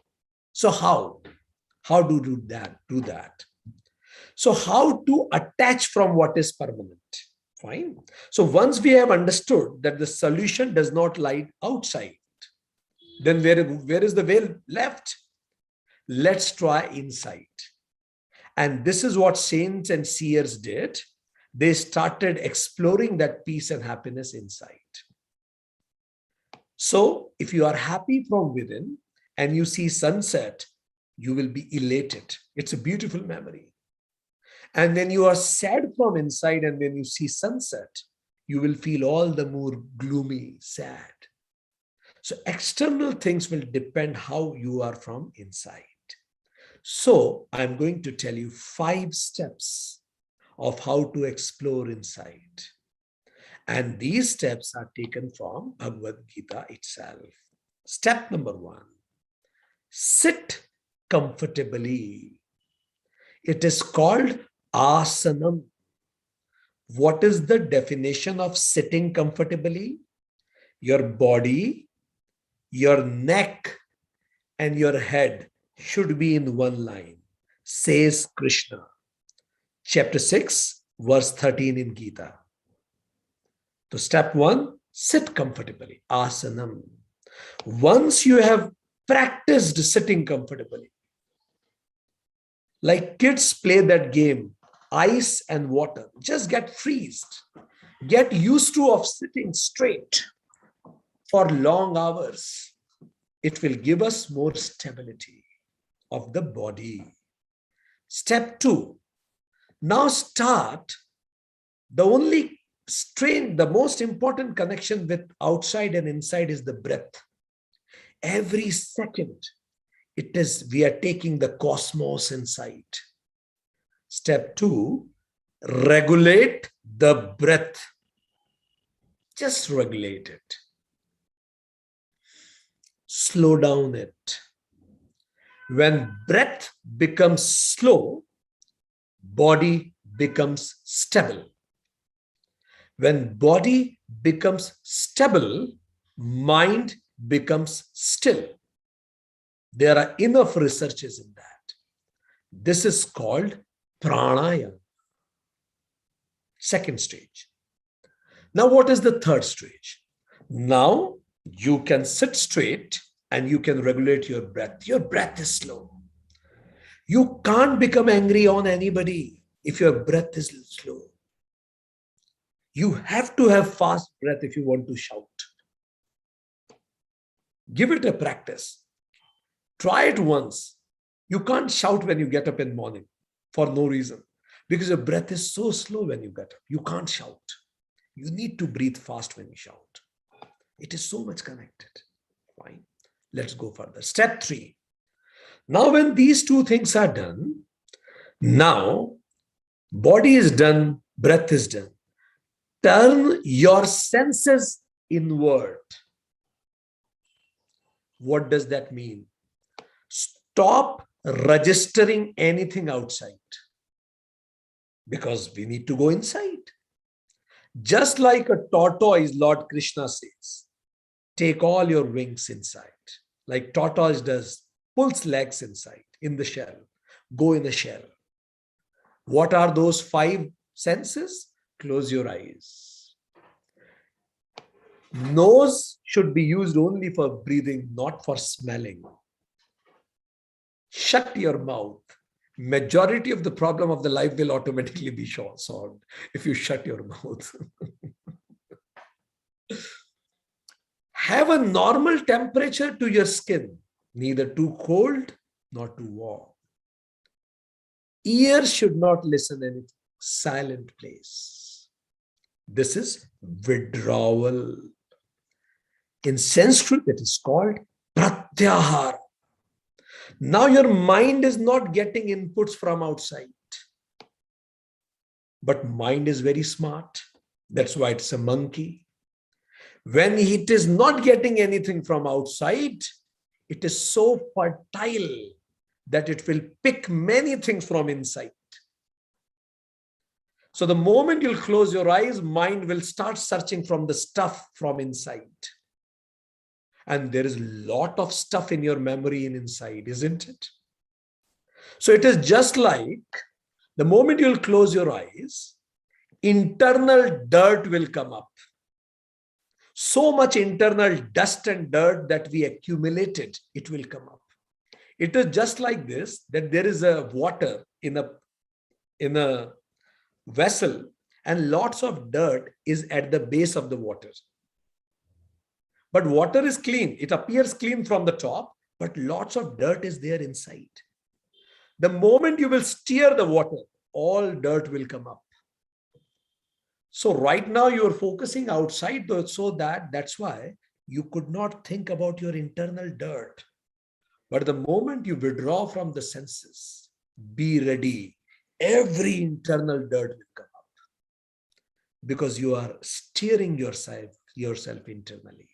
So how? How do you do that? So how to attach from what is permanent? Fine. So once we have understood that the solution does not lie outside, then where is the way left? Let's try inside. And this is what saints and seers did. They started exploring that peace and happiness inside. So if you are happy from within and you see sunset, you will be elated. It's a beautiful memory. And when you are sad from inside and when you see sunset, you will feel all the more gloomy, sad. So external things will depend how you are from inside. So I'm going to tell you 5 steps of how to explore inside. And these steps are taken from Bhagavad Gita itself. Step number 1, sit comfortably. It is called Asanam. What is the definition of sitting comfortably? Your body, your neck, and your head should be in one line, says Krishna. Chapter 6, verse 13 in Gita. So step 1, sit comfortably, Asanam. Once you have practiced sitting comfortably, like kids play that game, ice and water, just get freezed. Get used to of sitting straight for long hours. It will give us more stability of the body. Step 2, now start the only the most important connection with outside and inside is the breath. Every second, we are taking the cosmos inside. Step 2, regulate the breath. Just regulate it. Slow down it. When breath becomes slow, body becomes stable. When body becomes stable, mind becomes still. There are enough researches in that. This is called Pranayama. Second stage. Now, what is the third stage? Now, you can sit straight and you can regulate your breath. Your breath is slow. You can't become angry on anybody if your breath is slow. You have to have fast breath if you want to shout. Give it a practice. Try it once. You can't shout when you get up in the morning for no reason. Because your breath is so slow when you get up. You can't shout. You need to breathe fast when you shout. It is so much connected. Fine. Let's go further. Step 3. Now, when these two things are done, now body is done, breath is done. Turn your senses inward. What does that mean? Stop registering anything outside, because we need to go inside. Just like a tortoise, Lord Krishna says, take all your wings inside. Like tortoise does, pulls legs inside, in the shell. Go in the shell. What are those 5 senses? Close your eyes. Nose should be used only for breathing, not for smelling. Shut your mouth. Majority of the problem of the life will automatically be solved if you shut your mouth. Have a normal temperature to your skin, neither too cold nor too warm. Ears should not listen anything. Silent place. This is withdrawal. In Sanskrit, it is called pratyahara. Now your mind is not getting inputs from outside. But mind is very smart. That's why it's a monkey. When it is not getting anything from outside, it is so fertile that it will pick many things from inside. So the moment you'll close your eyes, mind will start searching from the stuff from inside. And there is a lot of stuff in your memory and inside, isn't it? So it is just like the moment you'll close your eyes, internal dirt will come up. So much internal dust and dirt that we accumulated, it will come up. It is just like this, that there is a water in a vessel and lots of dirt is at the base of the water. But water is clean. It appears clean from the top, but lots of dirt is there inside. The moment you will stir the water, all dirt will come up. So right now you are focusing outside, so that's why you could not think about your internal dirt. But the moment you withdraw from the senses, be ready. Every internal dirt will come up because you are steering yourself internally.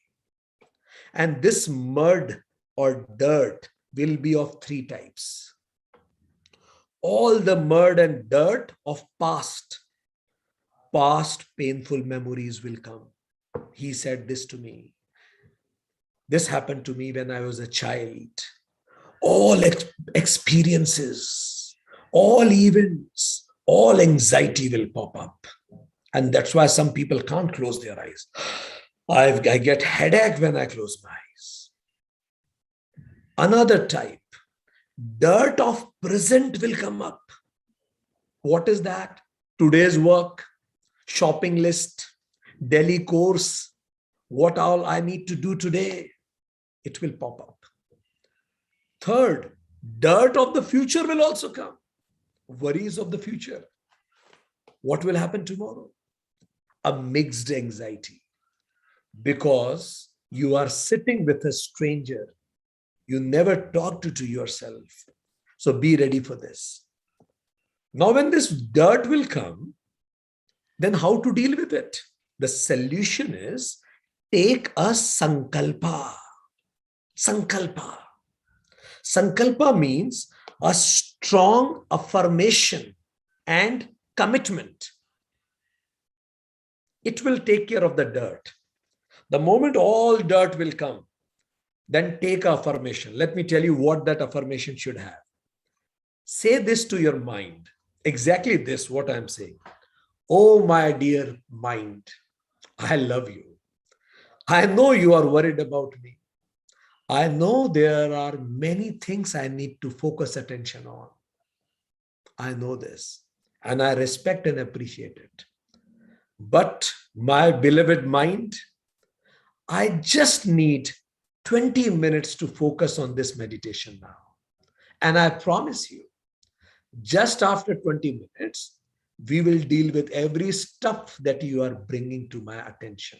And this mud or dirt will be of 3 types. All the mud and dirt of past painful memories will come. He said this to me. This happened to me when I was a child. All experiences, all events, all anxiety will pop up. And that's why some people can't close their eyes. I get headache when I close my eyes. Another type, dirt of present will come up. What is that? Today's work, shopping list, daily course, what all I need to do today, it will pop up. Third, dirt of the future will also come. Worries of the future. What will happen tomorrow? A mixed anxiety. Because you are sitting with a stranger. You never talk to yourself. So be ready for this. Now when this dirt will come, then how to deal with it? The solution is take a sankalpa. Sankalpa. Sankalpa means a strong affirmation and commitment. It will take care of the dirt. The moment all dirt will come, then take affirmation. Let me tell you what that affirmation should have. Say this to your mind. Exactly this, what I'm saying. Oh, my dear mind, I love you. I know you are worried about me. I know there are many things I need to focus attention on. I know this, and I respect and appreciate it. But my beloved mind, I just need 20 minutes to focus on this meditation now. And I promise you, just after 20 minutes, we will deal with every stuff that you are bringing to my attention.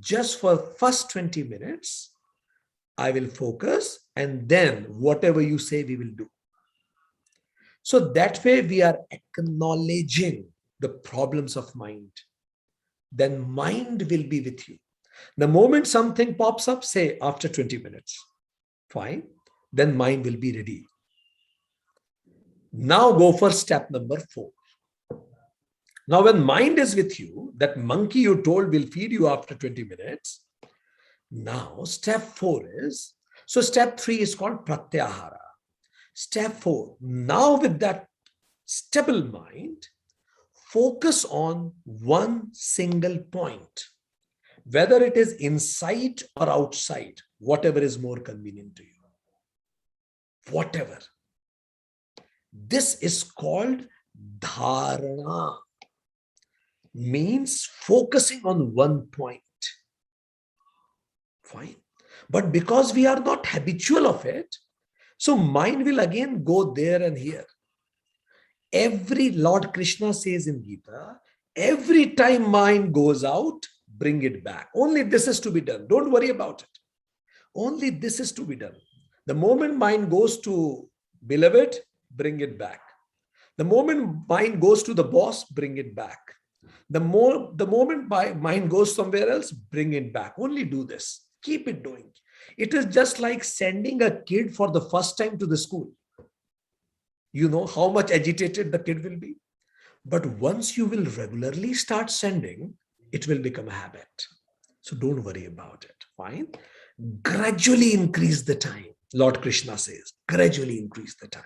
Just for first 20 minutes, I will focus, and then whatever you say, we will do. So that way we are acknowledging the problems of mind. Then mind will be with you. The moment something pops up, say after 20 minutes, fine, then mind will be ready. Now go for step number 4. Now when mind is with you, that monkey you told will feed you after 20 minutes. Now step 4 is, so step 3 is called pratyahara. Step 4, now with that stable mind, focus on one single point, whether it is inside or outside, whatever is more convenient to you. Whatever. This is called Dharna, means focusing on one point. Fine. But because we are not habitual of it, so mind will again go there and here. Every Lord Krishna says in Gita, every time mind goes out, bring it back. Only this is to be done. Don't worry about it. Only this is to be done. The moment mind goes to beloved, bring it back. The moment mind goes to the boss, bring it back. The moment mind goes somewhere else, bring it back. Only do this. Keep it doing. It is just like sending a kid for the first time to the school. You know how much agitated the kid will be. But once you will regularly start sending, it will become a habit. So don't worry about it. Fine. Gradually increase the time. Lord Krishna says, gradually increase the time.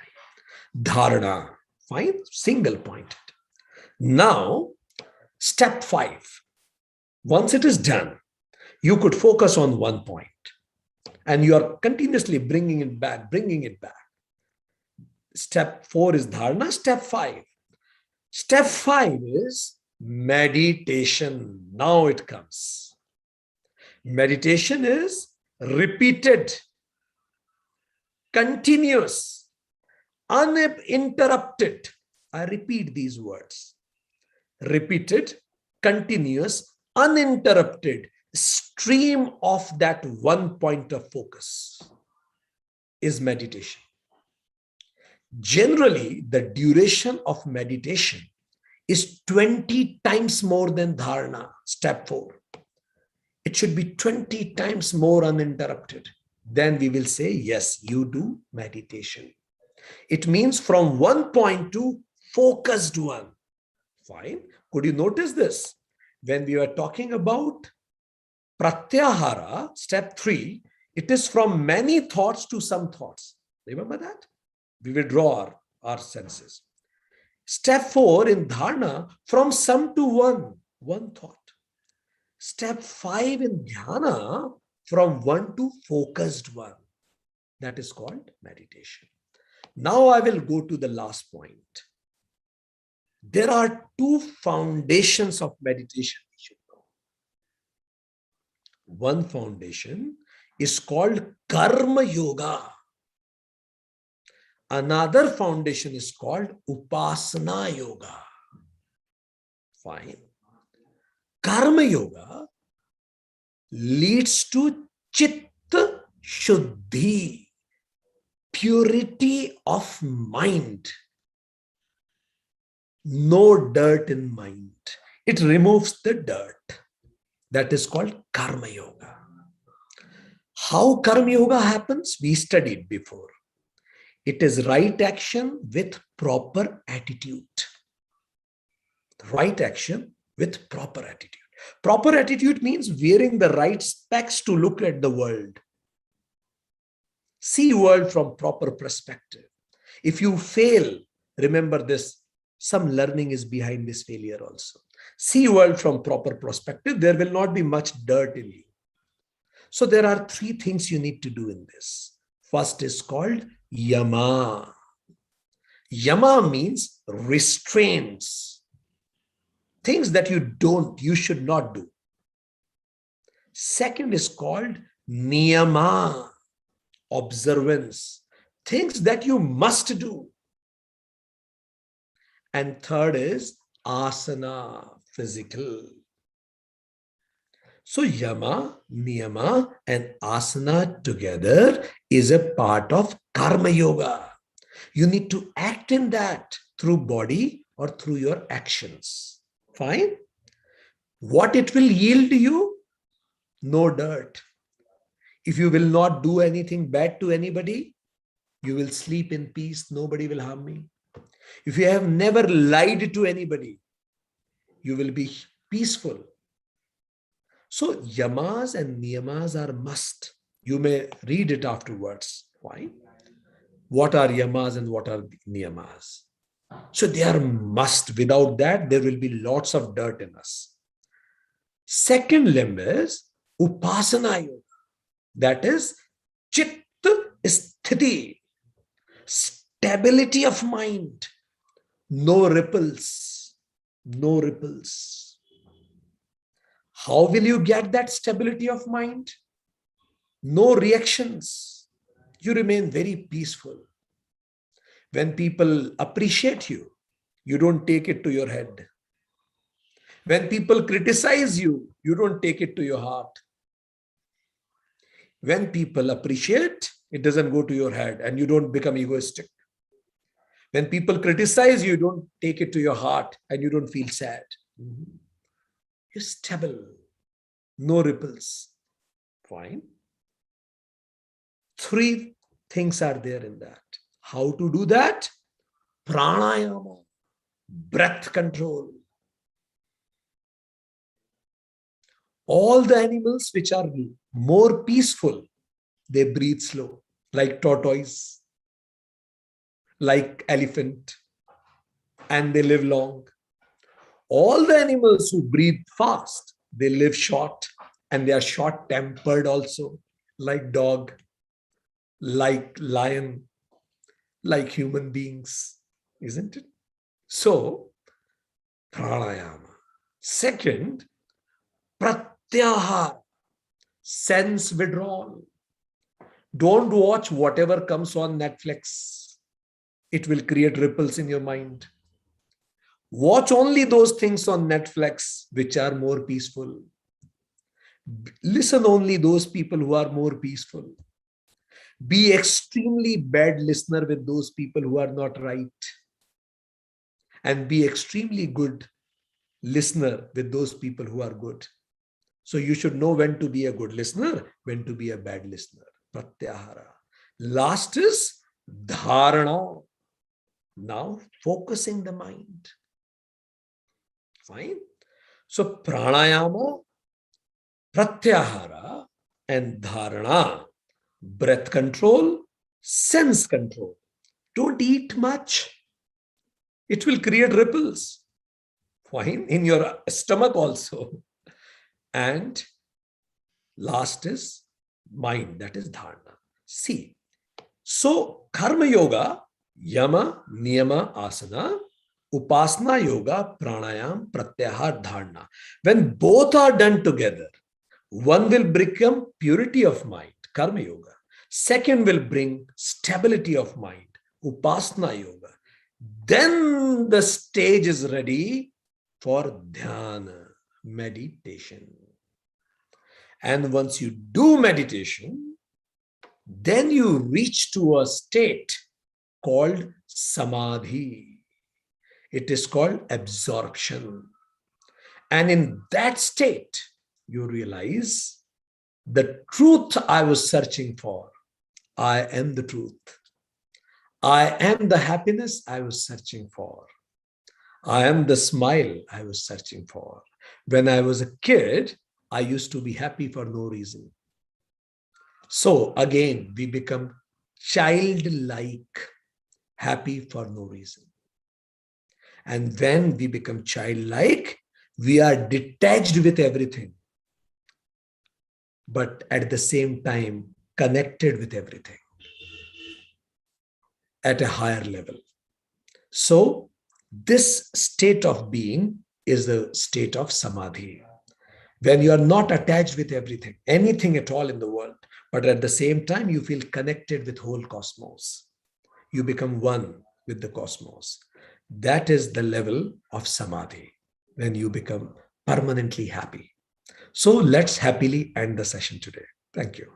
Dharna. Fine. Single pointed. Now, step 5. Once it is done, you could focus on one point. And you are continuously bringing it back, bringing it back. Step 4 is dharna. Step 5. Step 5 is meditation. Now it comes. Meditation is repeated, continuous, uninterrupted. I repeat these words. Repeated, continuous, uninterrupted stream of that one point of focus is meditation. Generally, the duration of meditation is 20 times more than dharna, step 4. It should be 20 times more uninterrupted. Then we will say, yes, you do meditation. It means from one point to focused one. Fine. Could you notice this? When we are talking about pratyahara, step 3, it is from many thoughts to some thoughts. Remember that? We will draw our senses. Step 4 in dharna, from some to one thought. Step 5 in dhyana, from one to focused one. That is called meditation. Now I will go to the last point. There are 2 foundations of meditation we should know. One foundation is called karma yoga. Another foundation is called upasana yoga. Fine. Karma yoga leads to chitta shuddhi, purity of mind. No dirt in mind. It removes the dirt. That is called karma yoga. How karma yoga happens? We studied before. It is right action with proper attitude. Right action with proper attitude. Proper attitude means wearing the right specs to look at the world. See world from proper perspective. If you fail, remember this, some learning is behind this failure also. See world from proper perspective, there will not be much dirt in you. So there are 3 things you need to do in this. First is called yama. Yama means restraints. Things that you should not do. Second is called niyama, observance. Things that you must do. And third is asana, physical. So yama, niyama, and asana together is a part of karma yoga. You need to act in that through body or through your actions. Fine. What it will yield you? No dirt. If you will not do anything bad to anybody, you will sleep in peace. Nobody will harm me. If you have never lied to anybody, you will be peaceful. So yamas and niyamas are must. You may read it afterwards. Why? What are yamas and what are niyamas? So they are must. Without that, there will be lots of dirt in us. Second limb is upasana yoga. That is chitta sthiti, stability of mind, no ripples, no ripples. How will you get that stability of mind? No reactions. You remain very peaceful. When people appreciate you, you don't take it to your head. When people criticize you, you don't take it to your heart. When people appreciate, it doesn't go to your head and you don't become egoistic. When people criticize you, don't take it to your heart and you don't feel sad. You're stable. No ripples. Fine. Three things are there in that. How to do that? Pranayama, breath control. All the animals which are more peaceful, they breathe slow, like tortoise, like elephant, and they live long. All the animals who breathe fast, they live short, and they are short-tempered also, like dog, like lion, like human beings, isn't it? So, pranayama. Second, pratyahara, sense withdrawal. Don't watch whatever comes on Netflix. It will create ripples in your mind. Watch only those things on Netflix which are more peaceful. Listen only those people who are more peaceful. Be extremely bad listener with those people who are not right. And be extremely good listener with those people who are good. So you should know when to be a good listener, when to be a bad listener. Pratyahara. Last is Dharna. Now focusing the mind. Fine. So pranayama, pratyahara, and dharana, breath control, sense control. Don't eat much. It will create ripples. Fine. In your stomach also. And last is mind, that is dharana. See, so karma yoga, yama, niyama, asana, upasana yoga, pranayam, pratyahara, dharana. When both are done together, one will become purity of mind, karma yoga. Second will bring stability of mind, upasana yoga. Then the stage is ready for dhyana, meditation. And once you do meditation, then you reach to a state called samadhi. It is called absorption. And in that state, you realize the truth I was searching for. I am the truth. I am the happiness I was searching for. I am the smile I was searching for. When I was a kid, I used to be happy for no reason. So again, we become childlike, happy for no reason. And when we become childlike, we are detached with everything, but at the same time, connected with everything at a higher level. So this state of being is the state of samadhi. When you are not attached with everything, anything at all in the world, but at the same time, you feel connected with whole cosmos. You become one with the cosmos. That is the level of samadhi, when you become permanently happy. So let's happily end the session today. Thank you.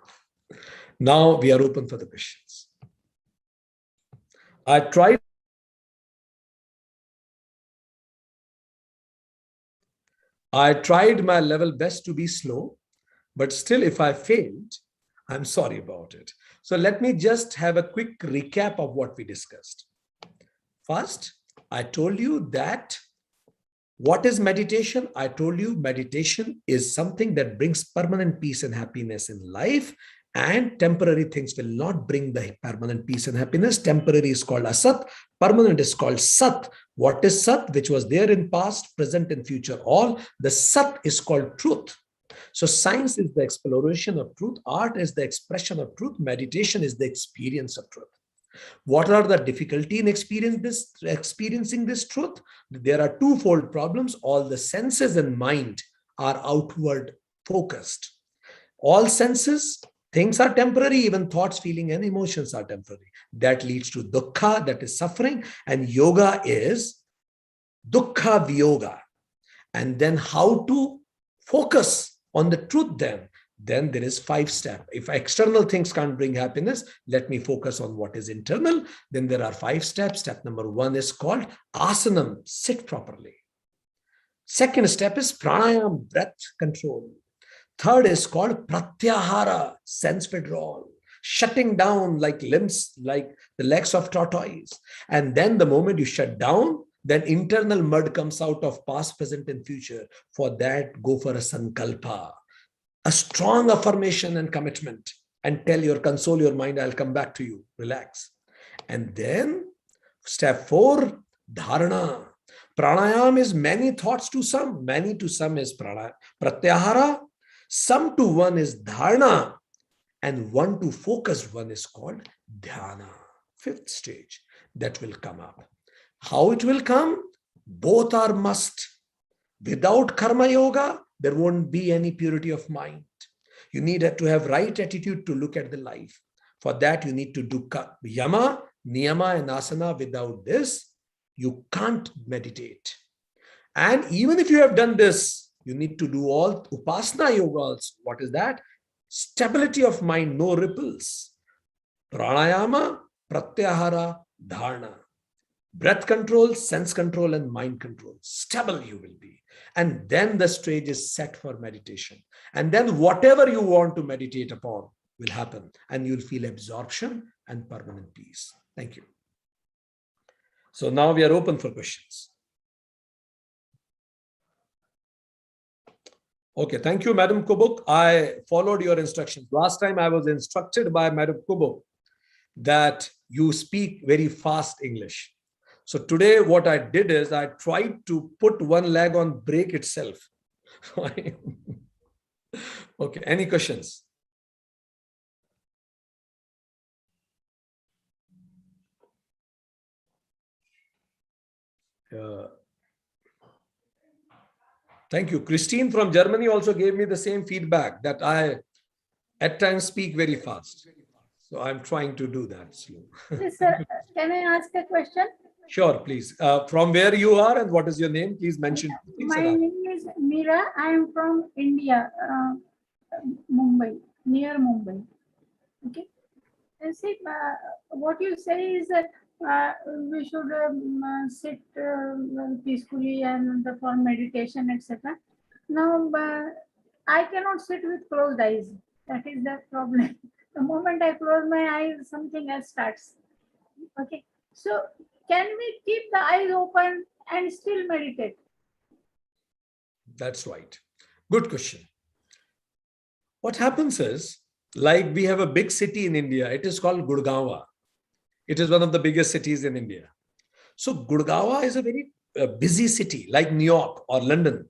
Now we are open for the questions. I tried my level best to be slow, but still if I failed, I'm sorry about it. So let me just have a quick recap of what we discussed. First, I told you that what is meditation? I told you meditation is something that brings permanent peace and happiness in life, and temporary things will not bring the permanent peace and happiness. Temporary is called asat, permanent is called sat. What is sat? Which was there in past, present, and future all. The sat is called truth. So science is the exploration of truth, art is the expression of truth, meditation is the experience of truth. What are the difficulty in experiencing this truth? There are twofold problems. All the senses and mind are outward focused. All senses, things are temporary, even thoughts, feeling, and emotions are temporary. That leads to dukkha, that is suffering, and yoga is dukkha viyoga. And then how to focus on the truth then there is 5 steps. If external things can't bring happiness, let me focus on what is internal. Then there are 5 steps. Step number 1 is called asanam, sit properly. Second step is pranayam, breath control. Third is called pratyahara, sense withdrawal, shutting down like limbs, like the legs of tortoise. And then the moment you shut down, then internal mud comes out of past, present, and future. For that, go for a sankalpa, a strong affirmation and commitment, and console your mind, I'll come back to you, relax. And then step 4, Dharna. Pranayam is many thoughts to some, many to some is pratyahara, some to one is dharna, and one to focus one is called dhyana. 5th stage that will come up. How it will come? Both are must. Without karma yoga, there won't be any purity of mind. You need to have right attitude to look at the life. For that, you need to do yama, niyama, and asana. Without this, you can't meditate. And even if you have done this, you need to do all upasana yoga also. What is that? Stability of mind, no ripples. Pranayama, pratyahara, dharna. Breath control, sense control, and mind control. Stable you will be. And then the stage is set for meditation. And then whatever you want to meditate upon will happen. And you'll feel absorption and permanent peace. Thank you. So now we are open for questions. Okay, thank you, Madam Kubuk. I followed your instructions. Last time I was instructed by Madam Kubuk that you speak very fast English. So today what I did is I tried to put one leg on brake itself. Okay, any questions? Thank you. Christine from Germany also gave me the same feedback that I at times speak very fast. So I'm trying to do that slow. Yes, sir. Can I ask a question? Sure, please. From where you are and what is your name? Please mention. My name is Meera. I am from India, Mumbai, near Mumbai. Okay. And see, what you say is that we should sit peacefully and for meditation, etc. Now, I cannot sit with closed eyes. That is the problem. The moment I close my eyes, something else starts. Okay. So, can we keep the eyes open and still meditate? That's right. Good question. What happens is, like we have a big city in India, it is called Gurgaon. It is one of the biggest cities in India. So Gurgaon is a very busy city, like New York or London.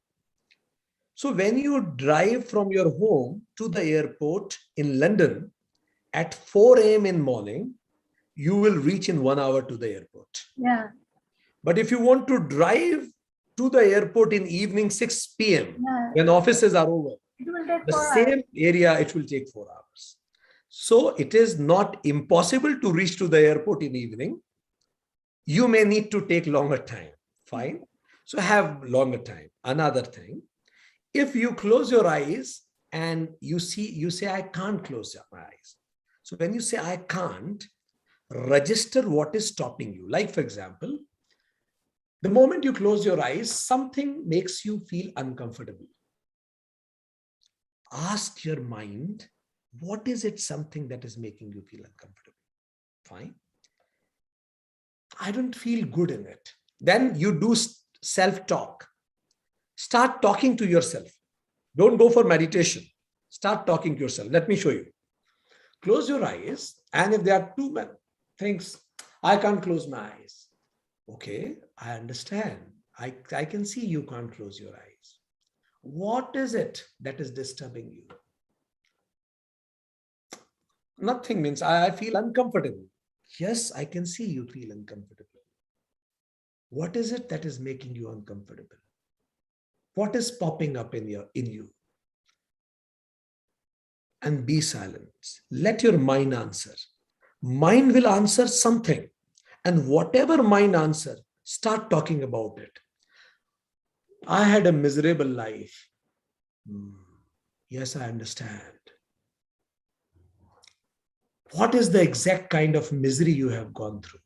So when you drive from your home to the airport in London at 4 a.m. in morning, you will reach in 1 hour to the airport. Yeah. But if you want to drive to the airport in evening 6 p.m. when offices are over, the same area, it will take 4 hours. So it is not impossible to reach to the airport in evening. You may need to take longer time. Fine. So have longer time. Another thing, if you close your eyes and you say, I can't close my eyes. So when you say, I can't, register what is stopping you. Like, for example, the moment you close your eyes, something makes you feel uncomfortable. Ask your mind, what is it something that is making you feel uncomfortable? Fine. I don't feel good in it. Then you do self-talk. Start talking to yourself. Don't go for meditation. Start talking to yourself. Let me show you. Close your eyes. And if there are two things, I can't close my eyes. Okay, I understand. I can see you can't close your eyes. What is it that is disturbing you? Nothing means I feel uncomfortable. Yes, I can see you feel uncomfortable. What is it that is making you uncomfortable? What is popping up in you? And be silent. Let your mind answer. Mind will answer something. And whatever mind answer, start talking about it. I had a miserable life. Yes, I understand. What is the exact kind of misery you have gone through?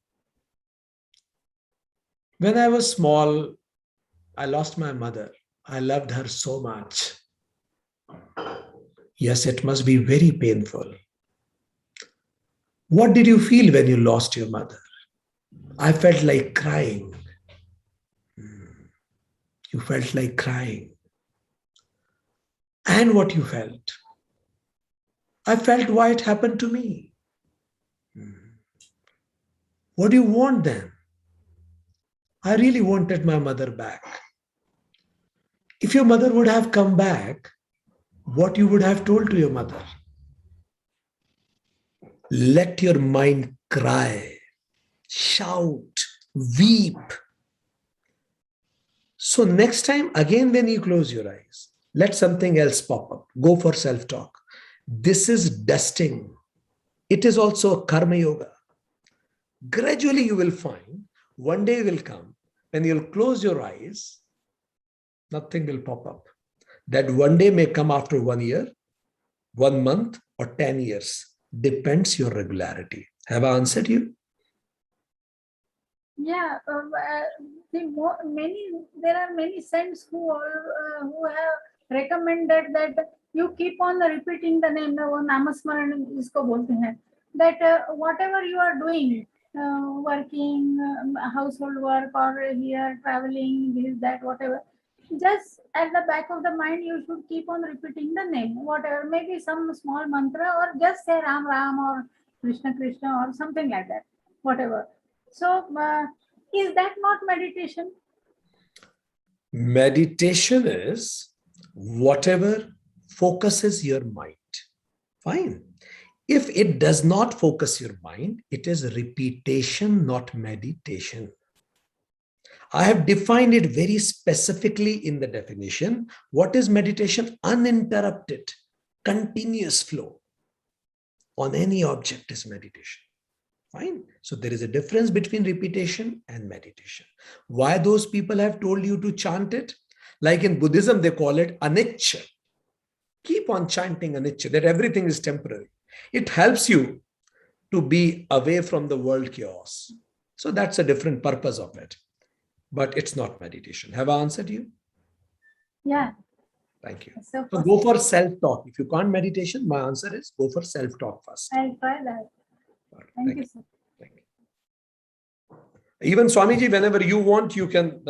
When I was small, I lost my mother. I loved her so much. Yes, it must be very painful. What did you feel when you lost your mother? I felt like crying. You felt like crying. And what you felt? I felt why it happened to me. What do you want then? I really wanted my mother back. If your mother would have come back, what you would have told to your mother? Let your mind cry, shout, weep. So next time, again, when you close your eyes, let something else pop up. Go for self-talk. This is dusting. It is also a karma yoga. Gradually, you will find one day will come when you'll close your eyes, nothing will pop up. That one day may come after 1 year, 1 month, or 10 years. Depends your regularity. Have I answered you? Yeah, there are many saints who have recommended that you keep on repeating the name. वो नामस्मरण जिसको बोलते हैं, that whatever you are doing, working, household work, or here traveling, this, that, whatever, just at the back of the mind you should keep on repeating the name, whatever, maybe some small mantra, or just say Ram Ram or Krishna Krishna or something like that, whatever. So, is that not meditation? Meditation is whatever focuses your mind. Fine. If it does not focus your mind, it is repetition, not meditation. I have defined it very specifically in the definition. What is meditation? Uninterrupted, continuous flow on any object is meditation. Fine. So there is a difference between repetition and meditation. Why those people have told you to chant it? Like in Buddhism, they call it anicca. Keep on chanting anicca, that everything is temporary. It helps you to be away from the world chaos. So that's a different purpose of it. But it's not meditation. Have I answered you? Yeah. Thank you. So go for self-talk. If you can't meditation, my answer is go for self-talk first. I'll try that. Thank you, sir. Thank you. Even Swamiji, whenever you want, you can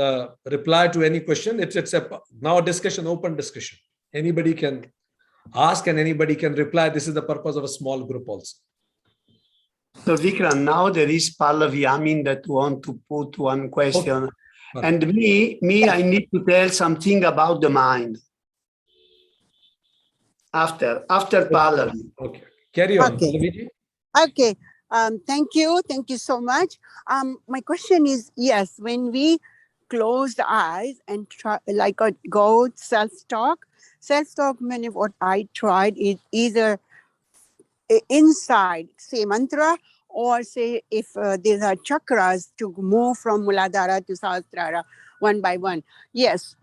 reply to any question. It's now a discussion, open discussion. Anybody can ask and anybody can reply. This is the purpose of a small group also. So Vikram, now there is Pallavi Amin that want to put one question. Okay. And me, I need to tell something about the mind. After Pallavi. Okay. Carry on. Okay. Pallavi. Okay. Thank you. Thank you so much. My question is, yes, when we close the eyes and try, like go self-talk, many what I tried is either inside say mantra or say if there are chakras to move from Muladhara to Sahasrara one by one. Yes,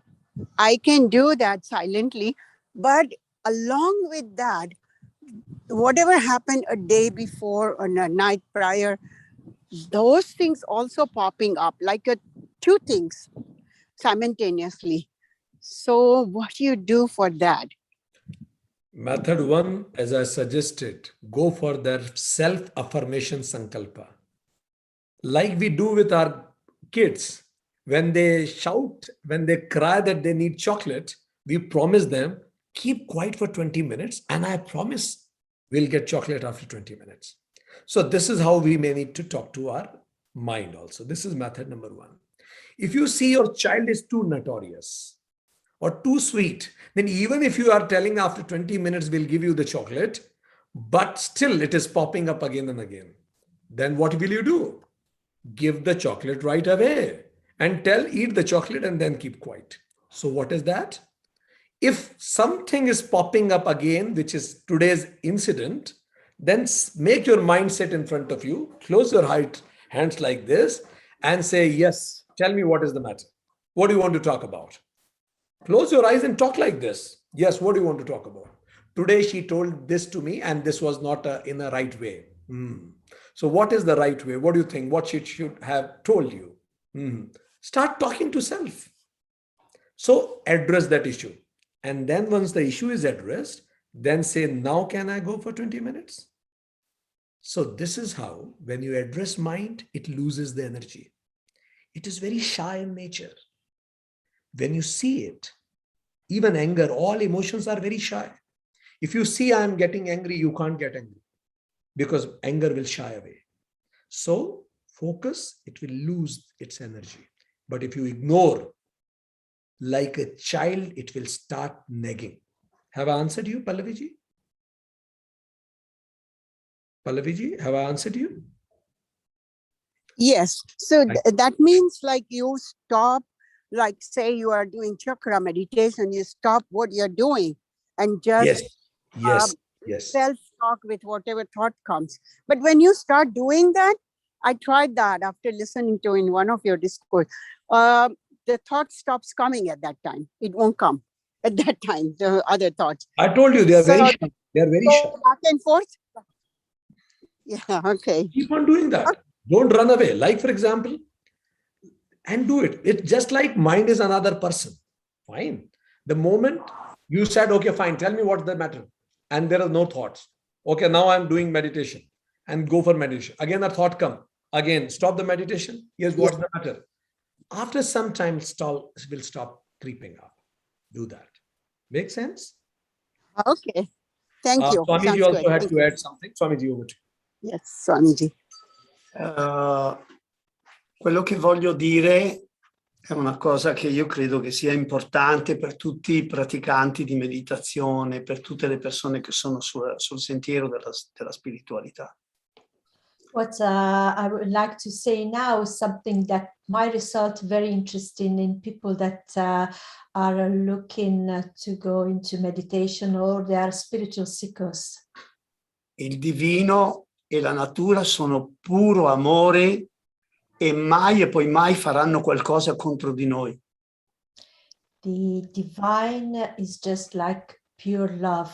I can do that silently, but along with that, whatever happened a day before or a night prior, those things also popping up like two things simultaneously. So what do you do for that? Method 1, as I suggested, go for their self-affirmation sankalpa. Like we do with our kids. When they shout, when they cry that they need chocolate, we promise them, keep quiet for 20 minutes and I promise we'll get chocolate after 20 minutes. So this is how we may need to talk to our mind also. This is method number 1. If you see your child is too notorious or too sweet, then even if you are telling after 20 minutes we'll give you the chocolate, but still it is popping up again and again, then what will you do? Give the chocolate right away and tell, eat the chocolate and then keep quiet. So what is that? If something is popping up again, which is today's incident, then make your mind sit in front of you, close your hands like this and say, yes, tell me what is the matter. What do you want to talk about? Close your eyes and talk like this. Yes, what do you want to talk about? Today she told this to me and this was not in a right way. So what is the right way? What do you think? What she should have told you? Start talking to self. So address that issue. And then once the issue is addressed, then say, now can I go for 20 minutes? So this is how, when you address mind, it loses the energy. It is very shy in nature. When you see it, even anger, all emotions are very shy. If you see I am getting angry, you can't get angry because anger will shy away. So focus, it will lose its energy. But if you ignore, like a child, it will start nagging. Have I answered you, Pallaviji? Pallaviji, have I answered you? Yes. So that means like you stop, like say you are doing chakra meditation, you stop what you're doing and just self-talk with whatever thought comes. But when you start doing that, I tried that after listening to in one of your discourse. The thought stops coming at that time. It won't come at that time, the other thoughts. I told you, they are very shy. They are very shy. Back and forth. Yeah, okay. Keep on doing that. Okay. Don't run away. Like, for example, and do it. It's just like mind is another person. Fine. The moment you said, okay, fine, tell me what's the matter. And there are no thoughts. Okay, now I'm doing meditation and go for meditation. Again, a thought come. Again, stop the meditation. Yes, what's the matter? After some time, will stop creeping up. Do that. Make sense? Okay. Thank you. Swamiji also had to add something. Swamiji, over to you. Yes, Swamiji. Quello che voglio dire è una cosa che io credo che sia importante per tutti i praticanti di meditazione, per tutte le persone che sono sul sentiero della spiritualità. What I would like to say now is something that might result very interesting in people that are looking to go into meditation or they are spiritual seekers. Il divino e la natura sono puro amore e mai e poi mai faranno qualcosa contro di noi. The divine is just like pure love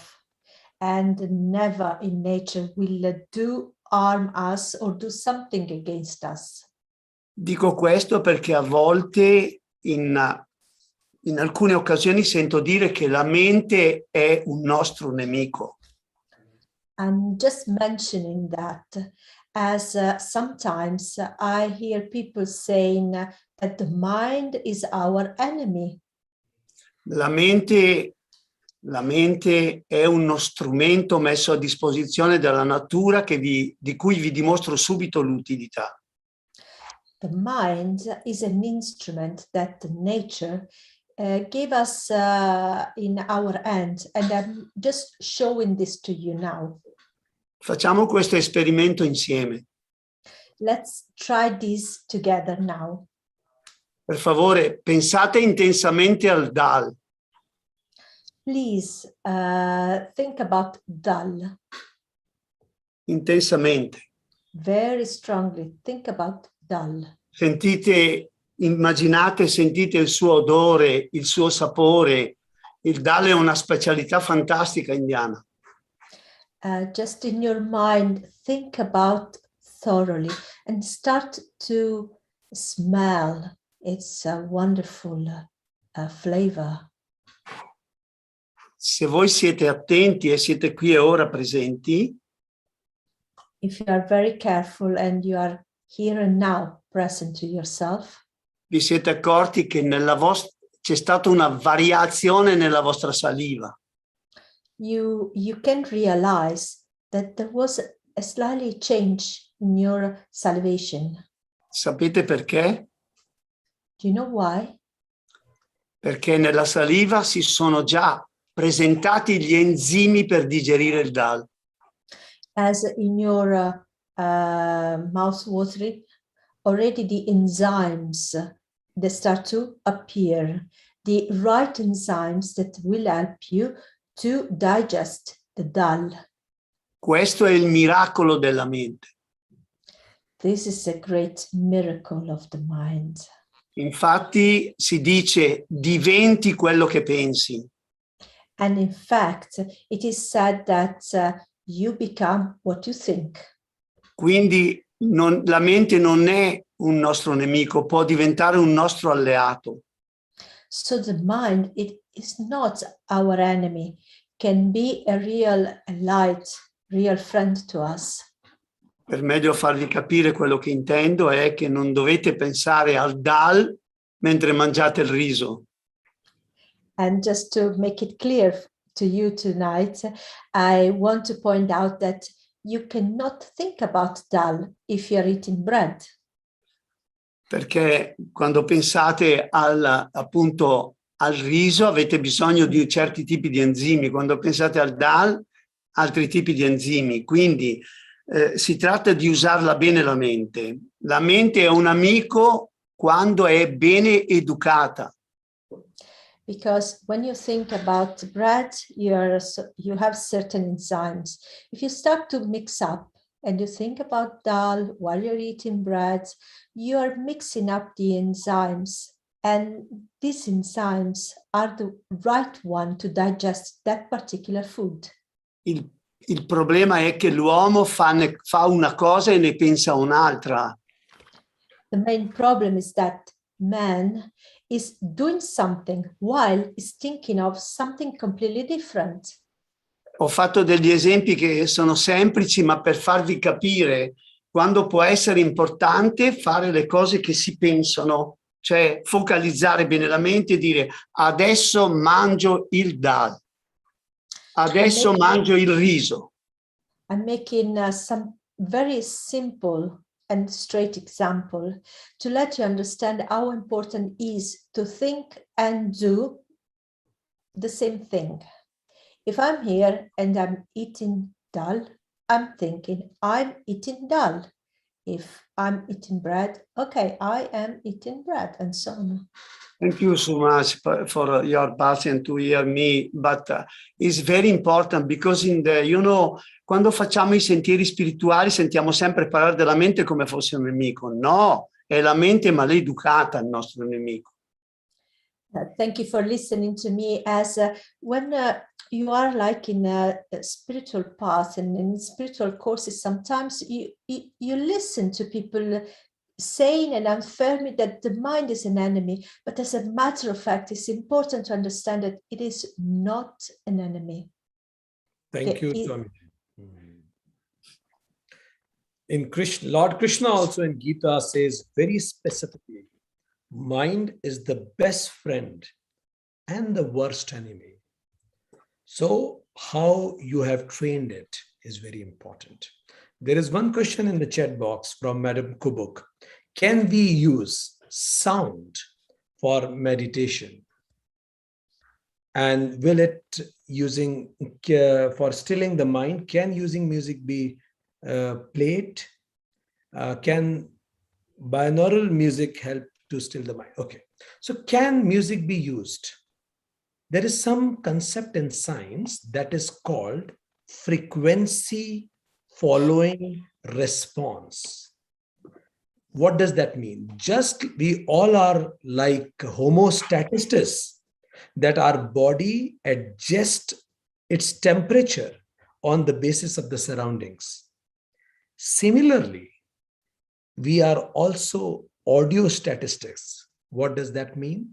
and never in nature will do harm us or do something against us. Dico questo perché a volte in alcune occasioni sento dire che la mente è un nostro nemico. I'm just mentioning that as sometimes I hear people saying that the mind is our enemy. La mente è uno strumento messo a disposizione dalla natura di cui vi dimostro subito l'utilità. The mind is an instrument that nature gave us in our hand, and I'm just showing this to you now. Facciamo questo esperimento insieme. Let's try this together now. Per favore, pensate intensamente al Dal. Please think about Dal. Intensamente. very strongly, think about dal. Sentite, immaginate, sentite il suo odore, il suo sapore. Il dal è una specialità fantastica indiana. Just in your mind, think about thoroughly and start to smell. It's a wonderful flavor. Se voi siete attenti e siete qui e ora presenti, If you are very careful and you are here and now present to yourself, vi siete accorti che c'è stata una variazione nella vostra saliva. you can realize that there was a slightly change in your salivation. Sapete perché? Do you know why? Perché nella saliva si sono già presentati gli enzimi per digerire il dal. As in your mouth watering, already the enzymes they start to appear, the right enzymes that will help you to digest the dal. Questo è il miracolo della mente. This is a great miracle of the mind. Infatti si dice diventi quello che pensi. And in fact, it is said that you become what you think. Quindi la mente non è un nostro nemico, può diventare un nostro alleato. So the mind, it is not our enemy, can be a real light, real friend to us. Per meglio farvi capire quello che intendo è che non dovete pensare al dal mentre mangiate il riso. And just to make it clear to you tonight, I want to point out that you cannot think about dal if you're eating bread. Perché quando pensate appunto al riso avete bisogno di certi tipi di enzimi, quando pensate al dal altri tipi di enzimi, quindi si tratta di usarla bene la mente. La mente è un amico quando è bene educata. Because when you think about bread, you have certain enzymes. If you start to mix up and you think about dal while you're eating bread, you are mixing up the enzymes. And these enzymes are the right one to digest that particular food. Il problema è che l'uomo fa una cosa e ne pensa un'altra. The main problem is that man is doing something while is thinking of something completely different. Ho fatto degli esempi che sono semplici, ma per farvi capire quando può essere importante fare le cose che si pensano, cioè focalizzare bene la mente e dire adesso mangio il dal, adesso mangio il riso. I'm making some very simple and straight example to let you understand how important it is to think and do the same thing. If I'm here and I'm eating dal, I'm thinking I'm eating dal. If I'm eating bread, okay, I am eating bread, and so on. Thank you so much for your patience to hear me, but it's very important because quando facciamo i sentieri spirituali sentiamo sempre parlare della mente come fosse un nemico. No, è la mente maleducata il nostro nemico. Thank you for listening to me. As when you are like in a spiritual path and in spiritual courses, sometimes you listen to people saying and affirming that the mind is an enemy, but as a matter of fact, it's important to understand that it is not an enemy. Thank you, Tommy. In Krishna, Lord Krishna also in Gita says very specifically, mind is the best friend and the worst enemy. So how you have trained it is very important. There is one question in the chat box from Madam Kubuk. Can we use sound for meditation? And will it using for stilling the mind, can using music be played? Can binaural music help to still the mind? Okay, so can music be used? There is some concept in science that is called frequency following response. What does that mean? Just we all are like homeostasis, that our body adjusts its temperature on the basis of the surroundings. Similarly, we are also audio statistics. What does that mean?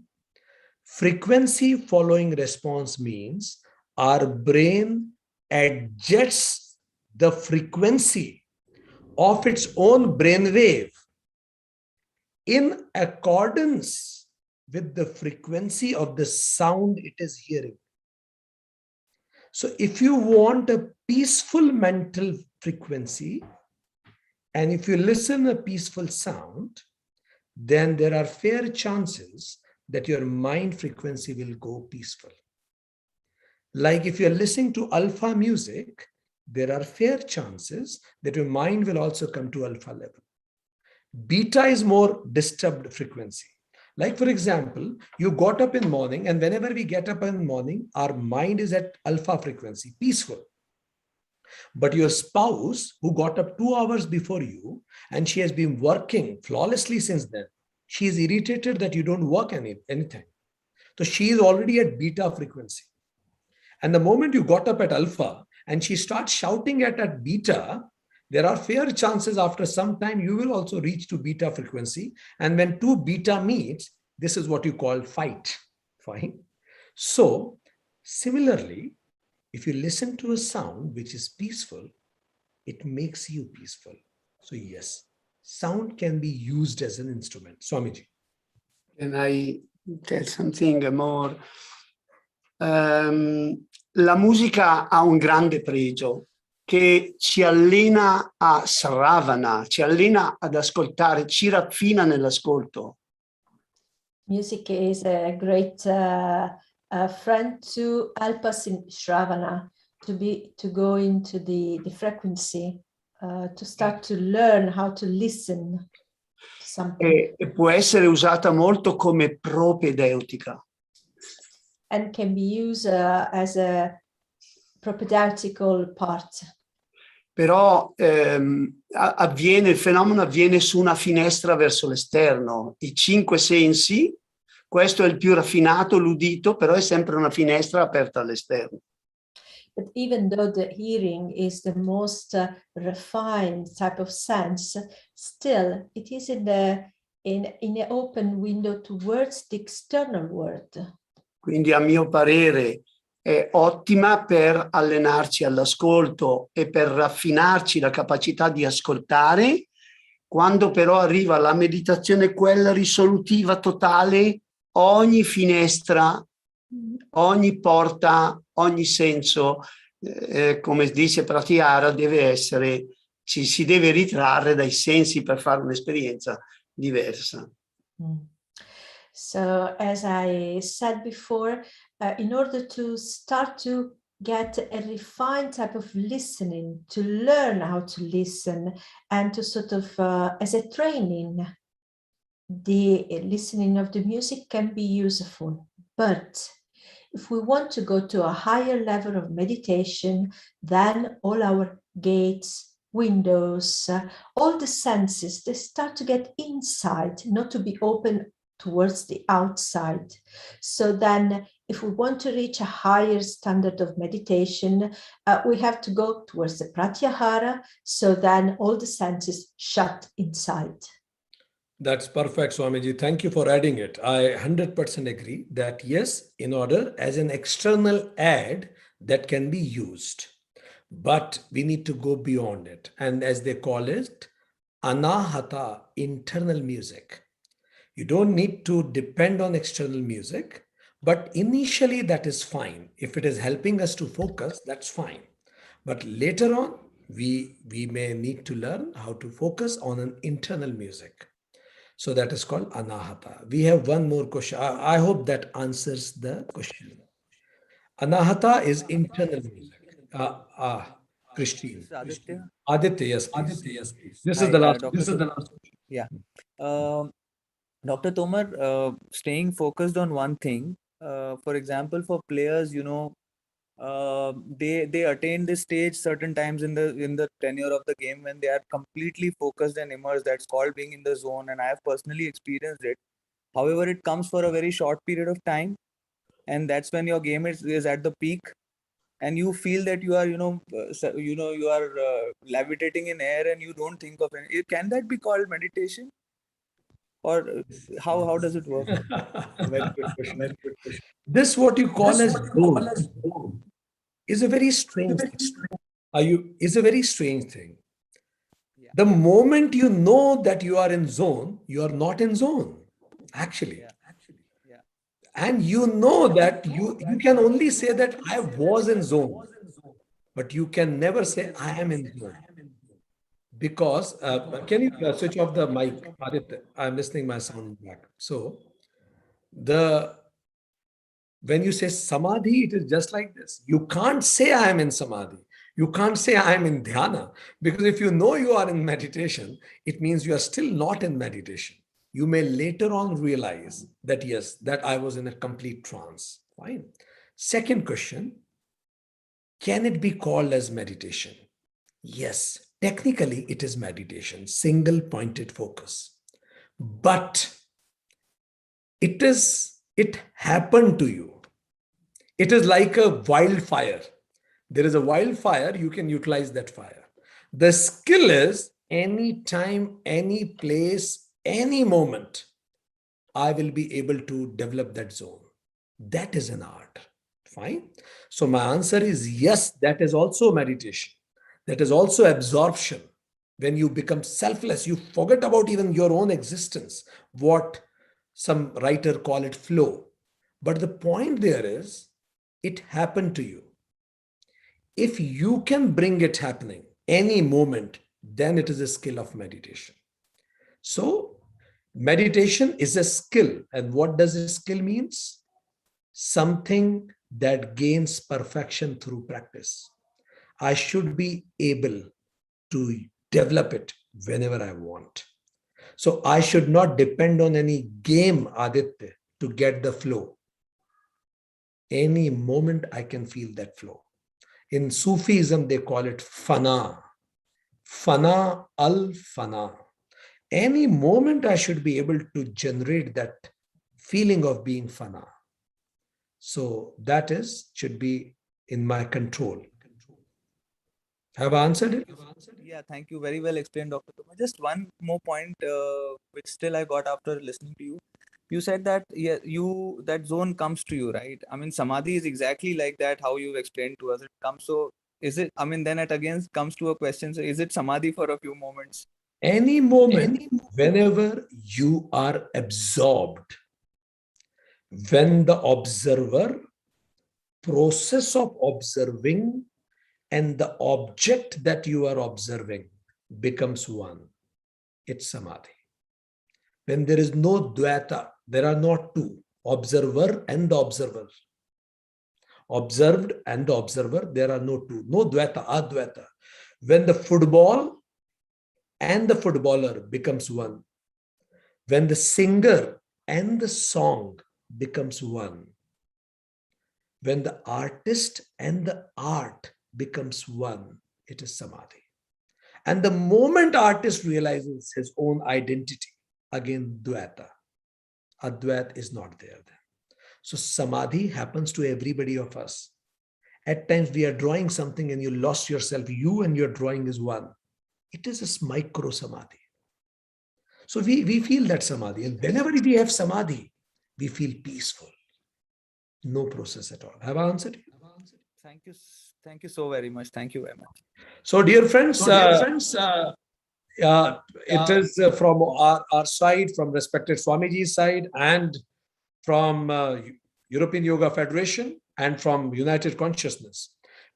Frequency following response means our brain adjusts the frequency of its own brainwave in accordance with the frequency of the sound it is hearing. So if you want a peaceful mental frequency, and if you listen a peaceful sound, then there are fair chances that your mind frequency will go peaceful. Like if you're listening to alpha music, there are fair chances that your mind will also come to alpha level. Beta is more disturbed frequency. Like for example, you got up in the morning, and whenever we get up in the morning, our mind is at alpha frequency, peaceful. But your spouse who got up 2 hours before you, and she has been working flawlessly since then, she is irritated that you don't work anything. So she is already at beta frequency. And the moment you got up at alpha and she starts shouting at beta, there are fair chances after some time you will also reach to beta frequency. And when two beta meets, this is what you call fight. Fine. So similarly, if you listen to a sound which is peaceful, it makes you peaceful. So yes, sound can be used as an instrument. Swamiji. Can I tell something more? La musica ha un grande pregio che ci allena a sravana, ci allena ad ascoltare, ci raffina nell'ascolto. Music is a great friend to help us in Shravana, to go into the frequency, to start to learn how to listen to something. E può essere usata molto come propedeutica. And can be used as a propedeutical part. Però il fenomeno avviene su una finestra verso l'esterno. I 5 sensi, questo è il più raffinato, l'udito, però è sempre una finestra aperta all'esterno. But even though the hearing is the most refined type of sense, still it is in an open window towards the external world. Quindi a mio parere è ottima per allenarci all'ascolto e per raffinarci la capacità di ascoltare. Quando però arriva la meditazione, quella risolutiva totale, ogni finestra, ogni porta, ogni senso, come dice Pranayama, deve essere, si deve ritrarre dai sensi per fare un'esperienza diversa. So as I said before, in order to start to get a refined type of listening, to learn how to listen, and to sort of, as a training, the listening of the music can be useful. But if we want to go to a higher level of meditation, then all our gates, windows, all the senses, they start to get inside, not to be open towards the outside. So then if we want to reach a higher standard of meditation, we have to go towards the pratyahara, so then all the senses shut inside. That's perfect, Swamiji. Thank you for adding it. I 100% agree that yes, in order as an external aid that can be used, but we need to go beyond it. And as they call it, anahata, internal music. You don't need to depend on external music, but initially that is fine. If it is helping us to focus, that's fine. But later on, we may need to learn how to focus on an internal music. So that is called anahata. We have one more question. I hope that answers the question. Anahata is internal music. Christine. Aditya. Aditya, yes, please. This Hi, is the last. Dr. This is the last. Yeah. Dr. Tomar, staying focused on one thing, for example, for players, they attain this stage certain times in the tenure of the game when they are completely focused and immersed. That's called being in the zone, and I have personally experienced it. However, it comes for a very short period of time, and that's when your game is at the peak, and you feel that you are you are levitating in air, and you don't think of any. Can that be called meditation, or how does it work? Very good question. Very good question. This, what you call as zone, is a very strange thing. Is a very strange thing. Yeah. The moment you know that you are in zone, you are not in zone, actually. Yeah. Yeah. And you know that you can only say that I was in zone, but you can never say I am in zone. Because, can you switch off the mic, Aditya? I'm listening my sound back. So, when you say samadhi, it is just like this. You can't say I am in samadhi. You can't say I am in dhyana, because if you know you are in meditation, it means you are still not in meditation. You may later on realize that, yes, that I was in a complete trance. Fine. Second question, can it be called as meditation? Yes, technically it is meditation, single pointed focus. But it happened to you. It is like a wildfire. There is a wildfire, you can utilize that fire. The skill is anytime, any place, any moment, I will be able to develop that zone. That is an art. Fine. So my answer is yes, that is also meditation. That is also absorption. When you become selfless, you forget about even your own existence. What some writer call it flow. But the point there is, it happened to you. If you can bring it happening any moment, then it is a skill of meditation. So meditation is a skill. And what does a skill means? Something that gains perfection through practice. I should be able to develop it whenever I want. So I should not depend on any game, Aditya, to get the flow. Any moment I can feel that flow. In Sufism, they call it fana. Fana al-fana. Any moment I should be able to generate that feeling of being fana. So that should be in my control. Have I answered it? Yeah, thank you. Very well explained, Dr. Toma. Just one more point, which still I got after listening to you. You said that that zone comes to you, right? I mean, samadhi is exactly like that. How you've explained to us, it comes. So, is it? I mean, then it again comes to a question. So, is it samadhi for a few moments? Any moment, whenever you are absorbed, when the observer, process of observing, and the object that you are observing becomes one, it's samadhi. When there is no dvaita, there are not two, observer and the observer. Observed and the observer, there are no two, no dvaita, advaita. When the football and the footballer becomes one, when the singer and the song becomes one, when the artist and the art becomes one, it is samadhi. And the moment artist realizes his own identity, again dvaita, advait is not there then. So samadhi happens to everybody of us. At times we are drawing something and you lost yourself, you and your drawing is one. It is a micro samadhi. So we feel that samadhi, and whenever we have samadhi, we feel peaceful. No process at all. Have I answered you? Thank you. Thank you so very much. Thank you very much. So dear friends, it is from our side, from respected Swamiji's side, and from European Yoga Federation, and from United Consciousness.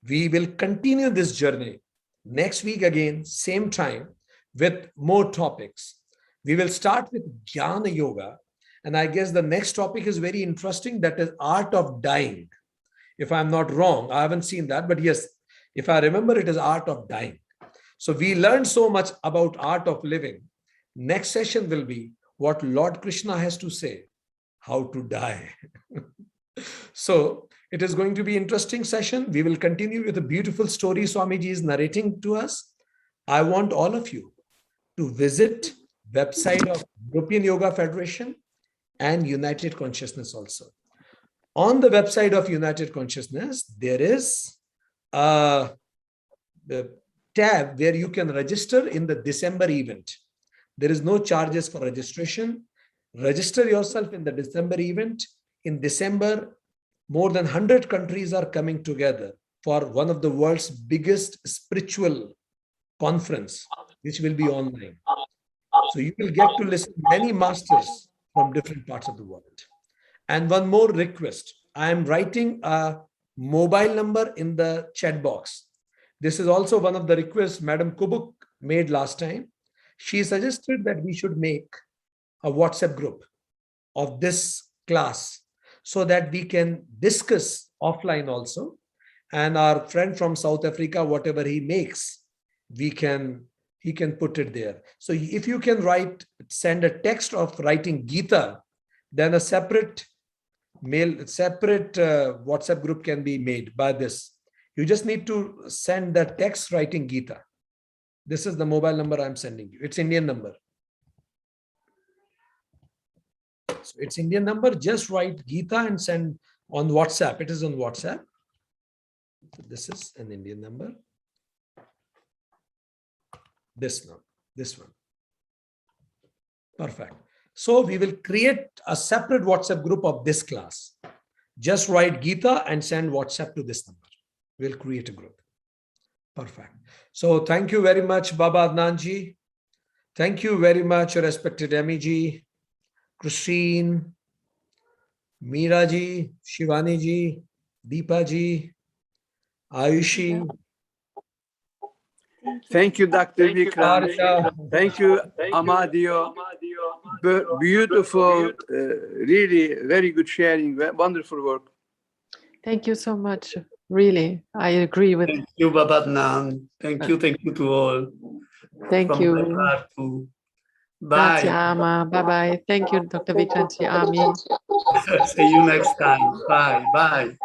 We will continue this journey next week again, same time, with more topics. We will start with Jnana Yoga. And I guess the next topic is very interesting. That is art of dying. If I'm not wrong, I haven't seen that, but yes, if I remember, it is art of dying. So we learned so much about art of living. Next session will be what Lord Krishna has to say, how to die. So it is going to be an interesting session. We will continue with a beautiful story Swamiji is narrating to us. I want all of you to visit website of European Yoga Federation and United Consciousness also. On the website of United Consciousness, there is a tab where you can register in the December event. There is no charges for registration. Register yourself in the December event. In December, more than 100 countries are coming together for one of the world's biggest spiritual conference, which will be online. So you will get to listen to many masters from different parts of the world. And one more request. I am writing a mobile number in the chat box. This is also one of the requests Madam Kubuk made last time. She suggested that we should make a WhatsApp group of this class so that we can discuss offline also. And our friend from South Africa, whatever he makes, he can put it there. So if you can send a text of writing Gita, then a separate WhatsApp group can be made by this. You just need to send the text writing Gita. This is the mobile number I'm sending you. It's Indian number. So it's Indian number. Just write Gita and send on WhatsApp. It is on WhatsApp. This is an Indian number. This one. Perfect. So we will create a separate WhatsApp group of this class. Just write Gita and send WhatsApp to this number. We'll create a group. Perfect. So thank you very much, Baba Adnanji. Thank you very much, respected Amiji, Christine, Meera ji, Shivani ji, Deepa ji, Ayushi. Thank you, Dr. Vikram. Arya. Thank you, Amadio. Beautiful, really very good sharing, wonderful work. Thank you so much. Really, I agree with. Thank you, Babatnan. Thank you to all. Thank From you. my heart too. Bye. Pranayama. Bye-bye. Thank you, Dr. Vikram Ami. See you next time. Bye. Bye.